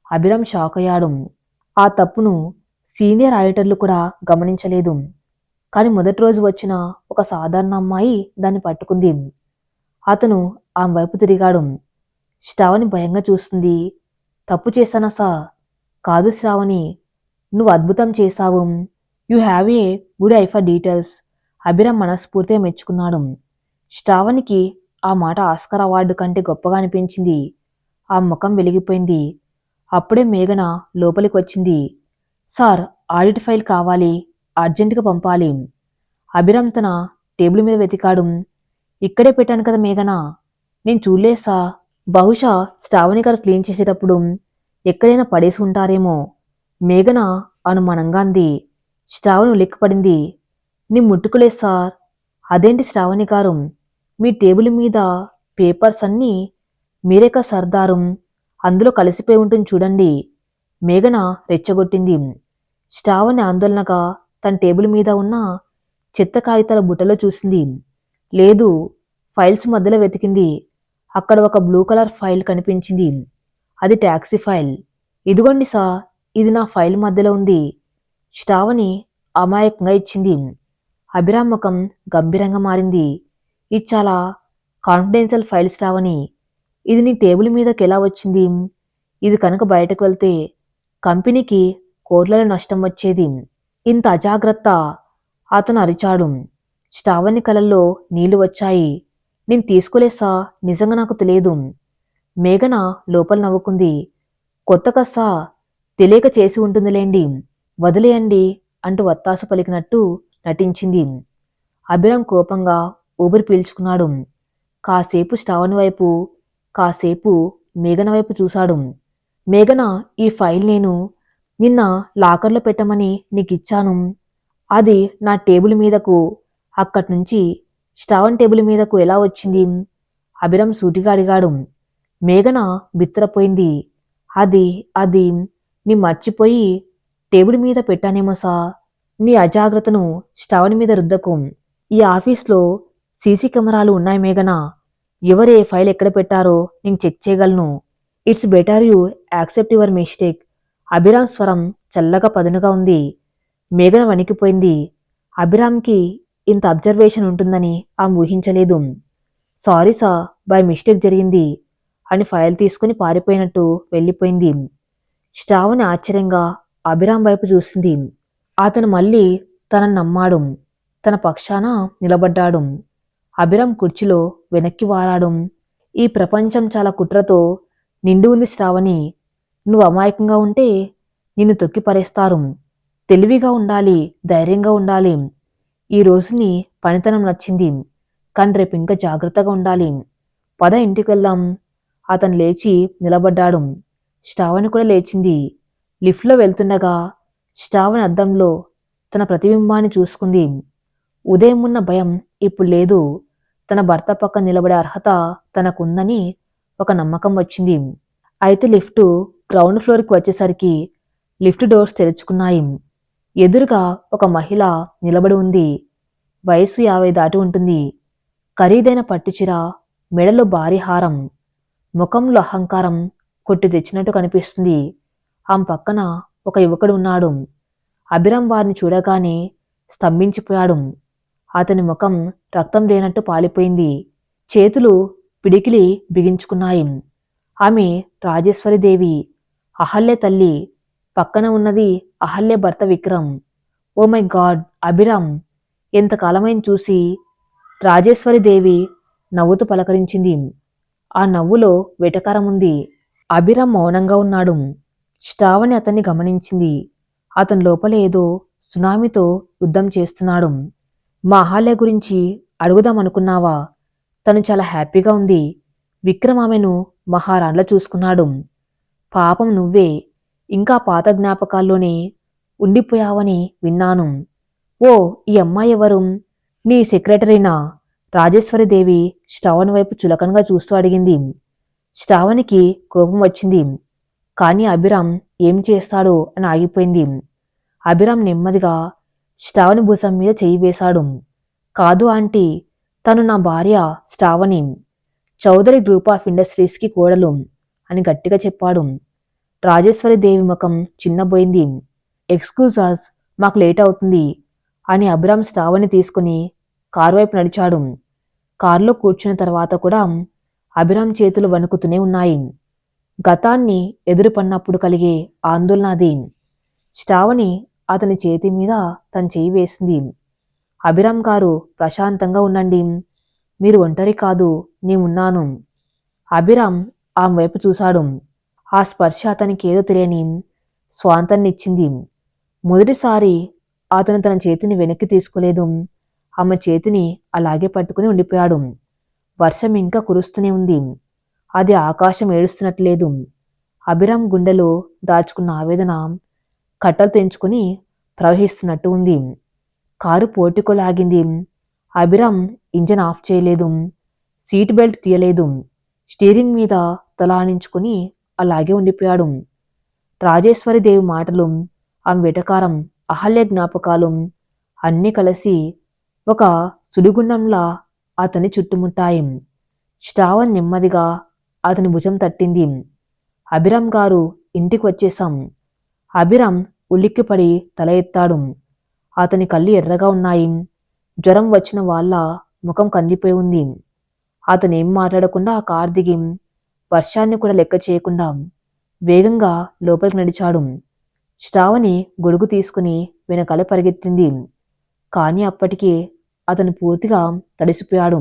అభిరామ్ షాక్ అయ్యాడు. ఆ తప్పును సీనియర్ ఆడిటర్లు కూడా గమనించలేదు. కానీ మొదటి రోజు వచ్చిన ఒక సాధారణ అమ్మాయి దాన్ని పట్టుకుంది. అతను ఆమె వైపు తిరిగాడు. శ్రావణి భయంగా చూస్తుంది. తప్పు చేశానా కాదు శ్రావణి, నువ్వు అద్భుతం చేశావు. You have a good I for details. Abhiram మనస్ఫూర్తిగా మెచ్చుకున్నాడు. శ్రావణికి ఆ మాట ఆస్కార్ అవార్డు కంటే గొప్పగా అనిపించింది. ఆ ముఖం వెలిగిపోయింది. అప్పుడే మేఘన లోపలికి వచ్చింది. సార్, ఆడిట్ ఫైల్ కావాలి, అర్జెంటుగా పంపాలి. అభిరామ్ తన టేబుల్ మీద వెతికాడు. ఇక్కడే పెట్టాను కదా మేఘన, నేను చూడలేసా. బహుశా శ్రావణి గారు క్లీన్ చేసేటప్పుడు ఎక్కడైనా పడేసి ఉంటారేమో. మేఘన అనుమానంగా అంది. శ్రావణి ఉలిక్కిపడింది. నీ ముట్టుకులేదు సార్. అదేంటి శ్రావణి గారు, మీ టేబుల్ మీద పేపర్స్ అన్నీ మీరేక సర్దారు, అందులో కలిసిపోయి ఉంటుంది చూడండి. మేఘన రెచ్చగొట్టింది. శ్రావణి ఆందోళనగా తన టేబుల్ మీద ఉన్న చెత్త కాగితాల బుట్టలో చూసింది. లేదు. ఫైల్స్ మధ్యలో వెతికింది. అక్కడ ఒక బ్లూ కలర్ ఫైల్ కనిపించింది. అది ట్యాక్సీ ఫైల్. ఇదిగోండి సార్, ఇది నా ఫైల్ మధ్యలో ఉంది. శ్రావణి అమాయకంగా ఇచ్చింది. అభిరామ్ ముఖం గంభీరంగా మారింది. ఇది చాలా కాన్ఫిడెన్షియల్ ఫైల్ శ్రావణి. ఇది నీ టేబుల్ మీదకి ఎలా వచ్చింది? ఇది కనుక బయటకు వెళ్తే కంపెనీకి కోట్లలో నష్టం వచ్చేది. ఇంత అజాగ్రత్త! అతను అరిచాడు. శ్రావణి కళ్ళల్లో నీళ్లు వచ్చాయి. నేను తీసుకోలేసా, నిజంగా నాకు తెలియదు. మేఘన లోపల నవ్వుకుంది. కొత్త కస్సా, తెలియక చేసి ఉంటుందిలేండి, వదిలేయండి అంటూ వత్తాసు పలికినట్టు నటించింది. అభిరామ్ కోపంగా ఊపిరి పీల్చుకున్నాడు. కాసేపు శ్రావణి వైపు, కాసేపు మేఘన వైపు చూశాడు. మేఘన, ఈ ఫైల్ నేను నిన్న లాకర్లో పెట్టమని నీకిచ్చాను. అది నా టేబుల్ మీదకు, అక్కడ్నుంచి శ్రావణ్ టేబుల్ మీదకు ఎలా వచ్చింది? అభిరామ్ సూటిగా అడిగాడు. మేఘన బిత్తరపోయింది. అది అది నీ మర్చిపోయి టేబుల్ మీద పెట్టానేమో సా. నీ అజాగ్రత్తను శ్రావణి మీద రుద్దకు. ఈ ఆఫీస్లో సీసీ కెమెరాలు ఉన్నాయి మేఘన. ఎవరే ఫైల్ ఎక్కడ పెట్టారో నేను చెక్ చేయగలను. It's better you accept your mistake. Abhiram స్వరం చల్లగా పదునుగా ఉంది. మేఘన వణికిపోయింది. అభిరామ్కి ఇంత అబ్జర్వేషన్ ఉంటుందని ఆమె ఊహించలేదు. సారీ సా, బై మిస్టేక్ జరిగింది అని ఫైల్ తీసుకుని పారిపోయినట్టు వెళ్ళిపోయింది. శ్రావణి ఆశ్చర్యంగా అభిరామ్ వైపు చూసింది. అతను మళ్ళీ తనని నమ్మాడు. తన పక్షాన నిలబడ్డాడు. అభిరామ్ కుర్చీలో వెనక్కి వారాడు. ఈ ప్రపంచం చాలా కుట్రతో నిండి ఉంది శ్రావణి. నువ్వు అమాయకంగా ఉంటే నిన్ను తొక్కి పరేస్తారు. తెలివిగా ఉండాలి, ధైర్యంగా ఉండాలి. ఈ రోజుని పనితనం నచ్చింది, కానీ రేపు ఇంకా జాగ్రత్తగా ఉండాలి. పద, ఇంటికి వెళ్దాం. అతను లేచి నిలబడ్డాడు. శ్రావణి కూడా లేచింది. లిఫ్ట్లో వెళ్తుండగా శ్రావణి అద్దంలో తన ప్రతిబింబాన్ని చూసుకుంది. ఉదయం ఉన్న భయం ఇప్పుడు లేదు. తన భర్త పక్కన నిలబడే అర్హత తనకుందని ఒక నమ్మకం వచ్చింది. అయితే లిఫ్టు గ్రౌండ్ ఫ్లోర్కి వచ్చేసరికి లిఫ్ట్ డోర్స్ తెరుచుకున్నాయి. ఎదురుగా ఒక మహిళ నిలబడి ఉంది. వయసు 50 దాటి ఉంటుంది. ఖరీదైన పట్టుచీర, మెడలో భారీ హారం, ముఖంలో అహంకారం కొట్టి తెచ్చినట్టు కనిపిస్తుంది. ఆమె పక్కన ఒక యువకుడు ఉన్నాడు. అభిరామ్ వారిని చూడగానే స్తంభించిపోయాడు. అతని ముఖం రక్తం లేనట్టు పాలిపోయింది. చేతులు పిడికిలి బిగించుకున్నాయి. ఆమె రాజేశ్వరీదేవి, అహల్య తల్లి. పక్కన ఉన్నది అహల్య భర్త Vikram. Oh my god, Abhiram! ఎంతకాలమైంది చూసి. రాజేశ్వరీదేవి నవ్వుతూ పలకరించింది. ఆ నవ్వులో వెటకారం ఉంది. అభిరామ్ మౌనంగా ఉన్నాడు. శ్రావణి అతన్ని గమనించింది. అతని లోపల ఏదో సునామీతో యుద్ధం చేస్తున్నాడు. మా అహల్య గురించి అడుగుదామనుకున్నావా? తను చాలా హ్యాపీగా ఉంది. విక్రమ్ ఆమెను మహారాణిలా చూసుకున్నాడు. పాపం నువ్వే ఇంకా పాత జ్ఞాపకాల్లోనే ఉండిపోయావని విన్నాను. ఓ, ఈ అమ్మాయి ఎవరు? నీ సెక్రటరీనా? రాజేశ్వరీదేవి శ్రావణి వైపు చులకనగా చూస్తూ అడిగింది. శ్రావణికి కోపం వచ్చింది. కానీ అభిరామ్ ఏం చేస్తాడో అని ఆగిపోయింది. అభిరామ్ నెమ్మదిగా శ్రావణి భుజం మీద చెయ్యి వేశాడు. కాదు ఆంటీ, తను నా భార్య శ్రావణి, చౌదరి గ్రూప్ ఆఫ్ ఇండస్ట్రీస్కి కోడలు అని గట్టిగా చెప్పాడు. రాజేశ్వరీదేవి ముఖం చిన్నబోయింది. ఎక్స్క్యూజ్ అస్, మాకు లేట్ అవుతుంది అని అభిరామ్ శ్రావణి తీసుకుని కారు వైపు నడిచాడు. కారులో కూర్చున్న తర్వాత కూడా అభిరామ్ చేతులు వణుకుతూనే ఉన్నాయి. గతాన్ని ఎదురుపడినప్పుడు కలిగే ఆందోళన అది. శ్రావణి అతని చేతి మీద తన చేయి వేసింది. అభిరామ్ గారు, ప్రశాంతంగా ఉండండి. మీరు ఒంటరి కాదు, నేనున్నాను. అభిరామ్ ఆమె వైపు చూశాడు. ఆ స్పర్శ అతనికి ఏదో తెలియని స్వాంతాన్నిచ్చింది. మొదటిసారి అతను తన చేతిని వెనక్కి తీసుకోలేదు. ఆమె చేతిని అలాగే పట్టుకుని ఉండిపోయాడు. వర్షం ఇంకా కురుస్తూనే ఉంది. అది ఆకాశం ఏడుస్తున్నట్లేదు. అభిరామ్ గుండెలో దాచుకున్న ఆవేదన కట్టలు తెంచుకుని ప్రవహిస్తున్నట్టు ఉంది. కారు పోర్టికోలాగింది. అభిరామ్ ఇంజన్ ఆఫ్ చేయలేదు. సీట్ బెల్ట్ తీయలేదు. స్టీరింగ్ మీద తల ఆనించుకుని అలాగే ఉండిపోయాడు. రాజేశ్వరిదేవి మాటలు, ఆమె వెటకారం, అహల్య జ్ఞాపకాలు అన్నీ కలిసి ఒక సుడిగుండంలా అతన్ని చుట్టుముట్టాయి. శ్రావణ్ నెమ్మదిగా అతని భుజం తట్టింది. అభిరామ్ గారు, ఇంటికి వచ్చేశాం. అభిరామ్ ఉలిక్కిపడి తల ఎత్తాడు. అతని కళ్ళు ఎర్రగా ఉన్నాయి. జ్వరం వచ్చిన వాళ్ళ ముఖం కందిపోయి ఉంది. అతనేం మాట్లాడకుండా ఆ కారు దిగి వర్షాన్ని కూడా లెక్క చేయకుండా వేగంగా లోపలికి నడిచాడు. శ్రావణి గొడుగు తీసుకుని వెనకాల పరిగెత్తింది. కానీ అప్పటికే అతను పూర్తిగా తడిసిపోయాడు.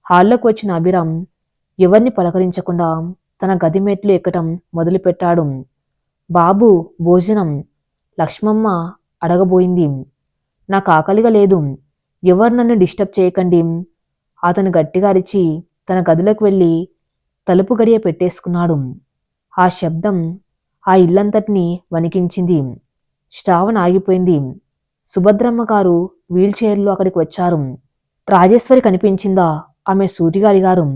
హాల్లోకి వచ్చిన అభిరామ్ ఎవరిని పలకరించకుండా తన గది మెట్లు ఎక్కటం మొదలుపెట్టాడు. బాబు, భోజనం, లక్ష్మమ్మ అడగబోయింది. నాకు ఆకలిగా లేదు, ఎవరు నన్ను డిస్టర్బ్ చేయకండి. అతను గట్టిగా అరిచి తన గదిలోకి వెళ్ళి తలుపు గడియ పెట్టేసుకున్నాడు. ఆ శబ్దం ఆ ఇల్లంతటినీ వణికించింది. శ్రావణ్ ఆగిపోయింది. సుభద్రమ్మ గారు వీల్ చైర్లో అక్కడికి వచ్చారు. రాజేశ్వరి కనిపించిందా? ఆమె సూటిగా అడిగారు.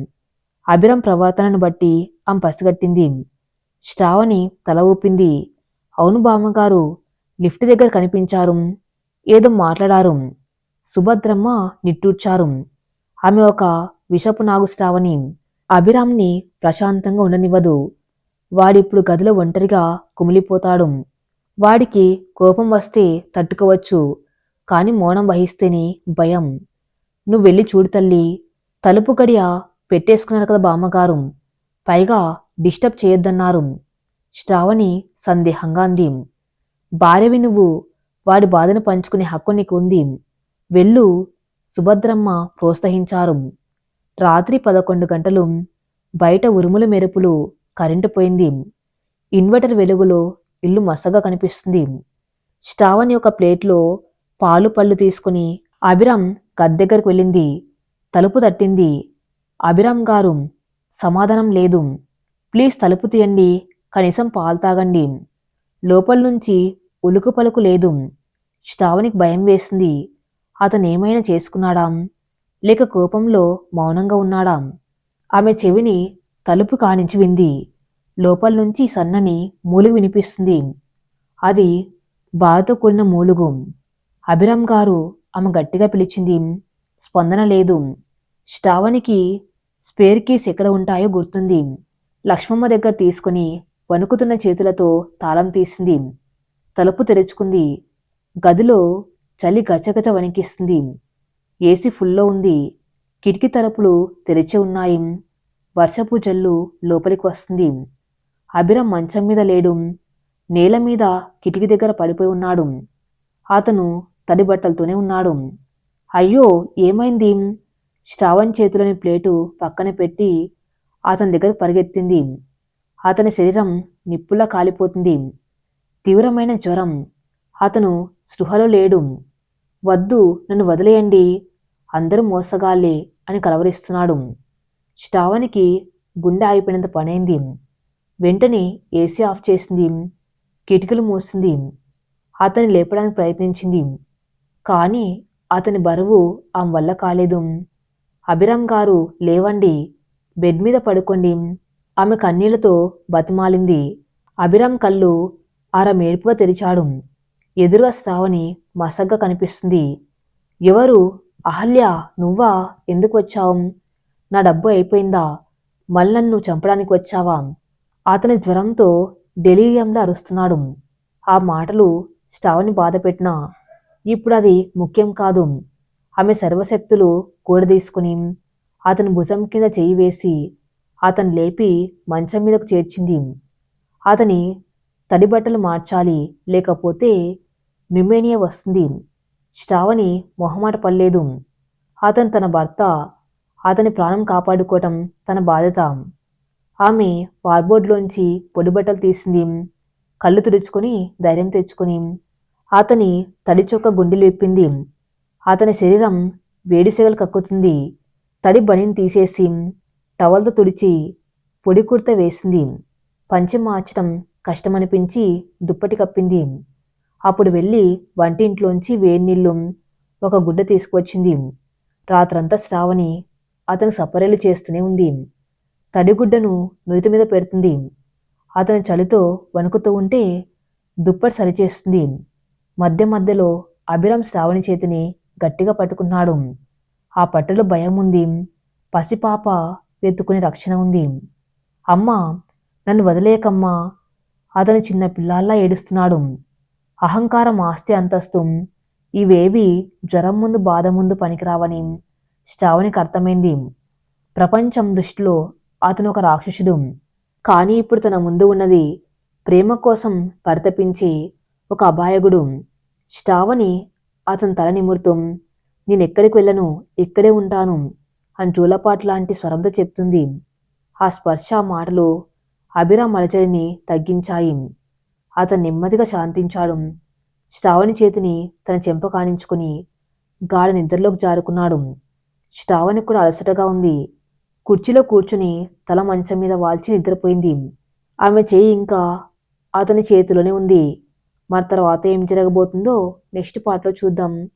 అభిరామ్ ప్రవర్తనను బట్టి ఆమె పసిగట్టింది. శ్రావణి తల ఊపింది. అవును బామ్మగారు, లిఫ్ట్ దగ్గర కనిపించారు, ఏదో మాట్లాడారు. సుభద్రమ్మ నిట్టూర్చారు. ఆమె ఒక విషపు నాగు శ్రావణి. అభిరామ్ని ప్రశాంతంగా ఉండనివ్వదు. వాడిప్పుడు గదిలో ఒంటరిగా కుమిలిపోతాడు. వాడికి కోపం వస్తే తట్టుకోవచ్చు, కాని మౌనం వహిస్తేనే భయం. నువ్వెళ్ళి చూడు తల్లి, తలుపు గడియ పెట్టేసుకున్నారు కదా బామ్మగారు, పైగా డిస్టర్బ్ చేయొద్దన్నారు. శ్రావణి సందేహంగా అంది. భార్యవి నువ్వు, వాడి బాధను పంచుకునే హక్కు నీకు ఉంది. వెళ్ళు, సుభద్రమ్మ ప్రోత్సహించారు. రాత్రి 11 గంటలు. బయట ఉరుముల మెరుపులు, కరెంటు పోయింది. ఇన్వర్టర్ వెలుగులో ఇల్లు మసగా కనిపిస్తుంది. శ్రావణి ఒక ప్లేట్లో పాలు పళ్ళు తీసుకుని అభిరామ్ గద్దెగ్గరకు వెళ్ళింది. తలుపు తట్టింది. అభిరామ్ గారు. సమాధానం లేదు. ప్లీజ్ తలుపు తీయండి, కనీసం పాలు తాగండి. లోపల నుంచి ఉలుకు పలుకు లేదు. శ్రావణికి భయం వేసింది. అతనేమైనా చేసుకున్నాడా, లేక కోపంలో మౌనంగా ఉన్నాడా? ఆమె చెవిని తలుపు కానించి వింది. లోపల నుంచి సన్నని మూలుగు వినిపిస్తుంది. అది బాధతో కూడిన మూలుగు. అభిరామ్ గారు, ఆమె గట్టిగా పిలిచింది. స్పందన లేదు. శ్రావణికి స్పేర్ కీస్ ఎక్కడ ఉంటాయో గుర్తుంది. లక్ష్మమ్మ దగ్గర తీసుకుని వణుకుతున్న చేతులతో తాళం తీసింది. తలుపు తెరుచుకుంది. గదిలో చలి గచగచ వణికిస్తుంది. ఏసీ ఫుల్లో ఉంది. కిటికీ తలుపులు తెరిచి ఉన్నాయి. వర్షపు జల్లు లోపలికి వస్తుంది. అభిరామ్ మంచం మీద లేడు. నేల మీద కిటికీ దగ్గర పడిపోయి ఉన్నాడు. అతను తడి బట్టలతోనే ఉన్నాడు. అయ్యో, ఏమైంది? శ్రావణ్ చేతిలోని ప్లేటు పక్కన పెట్టి అతని దగ్గర పరిగెత్తింది. అతని శరీరం నిప్పులా కాలిపోతుంది. తీవ్రమైన జ్వరం. అతను స్పృహలో లేడు. వద్దు, నన్ను వదిలేయండి, అందరూ మోసగాళ్లే అని కలవరిస్తున్నాడు. శ్రావణికి గుండె ఆగిపోయినంత పనైంది. వెంటనే ఏసీ ఆఫ్ చేసింది. కిటికీలు మూసింది. అతన్ని లేపడానికి ప్రయత్నించింది. కానీ అతని బరువు ఆమె వల్ల కాలేదు. అభిరామ్ గారు, లేవండి, బెడ్ మీద పడుకోండి, ఆమె కన్నీళ్లతో బతిమాలింది. అభిరామ్ కళ్ళు మేడుపుగా తెరిచాడు. ఎదురుగా శ్రావణి మసగ్గా కనిపిస్తుంది. ఎవరు? అహల్య, నువ్వా? ఎందుకు వచ్చావు? నా డబ్బు అయిపోయిందా? మళ్ళీ నన్ను చంపడానికి వచ్చావా? అతని జ్వరంతో డెలీరియంలో అరుస్తున్నాడు. ఆ మాటలు శ్రావణి బాధపెట్టినా ఇప్పుడు అది ముఖ్యం కాదు. ఆమె సర్వశక్తులు కూడదీసుకుని అతని భుజం కింద చెయ్యి వేసి అతను లేపి మంచం మీదకు చేర్చింది. అతని తడి బట్టలు మార్చాలి, లేకపోతే న్యూమేనియా వస్తుంది. శ్రావణి మొహమాట పడలేదు. అతను తన భర్త. అతని ప్రాణం కాపాడుకోవటం తన బాధ్యత. ఆమె వార్బోర్డ్లోంచి పొడిబట్టలు తీసింది. కళ్ళు తుడుచుకొని ధైర్యం తెచ్చుకొని అతని తడి చొక్క గుండెలు విప్పింది. అతని శరీరం వేడి సెగలు కక్కుతుంది. తడి బనీని తీసేసి టవల్తో తుడిచి పొడి కుర్త వేసింది. పంచె మార్చటం కష్టమనిపించి దుప్పటి కప్పింది. అప్పుడు వెళ్ళి వంటింట్లోంచి వేడి నీళ్లు ఒక గుడ్డ తీసుకువచ్చింది. రాత్రంతా శ్రావణి అతను సపరేలు చేస్తూనే ఉంది. తడిగుడ్డను నుదుటి మీద పెడుతుంది. అతను చలితో వణుకుతూ ఉంటే దుప్పటి సరిచేస్తుంది. మధ్య మధ్యలో అభిరామ్ శ్రావణి చేతిని గట్టిగా పట్టుకున్నాడు. ఆ పట్టులో భయం ఉంది. పసిపాప వెతుకునే రక్షణ ఉంది. అమ్మా, నన్ను వదిలేయకమ్మా. అతను చిన్న పిల్లాల్లా ఏడుస్తున్నాడు. అహంకారం, ఆస్తి, అంతస్తు ఇవేవి జ్వరం ముందు బాధ ముందు పనికిరావని శ్రావణికి అర్థమైంది. ప్రపంచం దృష్టిలో అతను ఒక రాక్షసుడు. కానీ ఇప్పుడు తన ముందు ఉన్నది ప్రేమ కోసం పరితపించే ఒక అభాయకుడు. శ్రావణి అతని తల నిమురుతూ, నేనెక్కడికి వెళ్ళను, ఇక్కడే ఉంటాను అని జూలపాట్ లాంటి స్వరంతో చెప్తుంది. ఆ స్పర్శ, మాటలు అభిరామ్ అలజడిని తగ్గించాయి. అతను నెమ్మదిగా శాంతించాడు. శ్రావణి చేతిని తన చెంప కానించుకుని గాఢ నిద్రలోకి జారుకున్నాడు. శ్రావణి కూడా అలసటగా ఉంది. కుర్చీలో కూర్చుని తల మంచం మీద వాల్చి నిద్రపోయింది. ఆమె చేయి ఇంకా అతని చేతిలోనే ఉంది. మరి తర్వాత ఏం జరగబోతుందో నెక్స్ట్ పార్ట్లో చూద్దాం.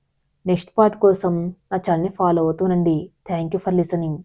నెక్స్ట్ పార్ట్ కోసం నా ఛానల్ని ఫాలో అవుతూనండి. Thank you for listening.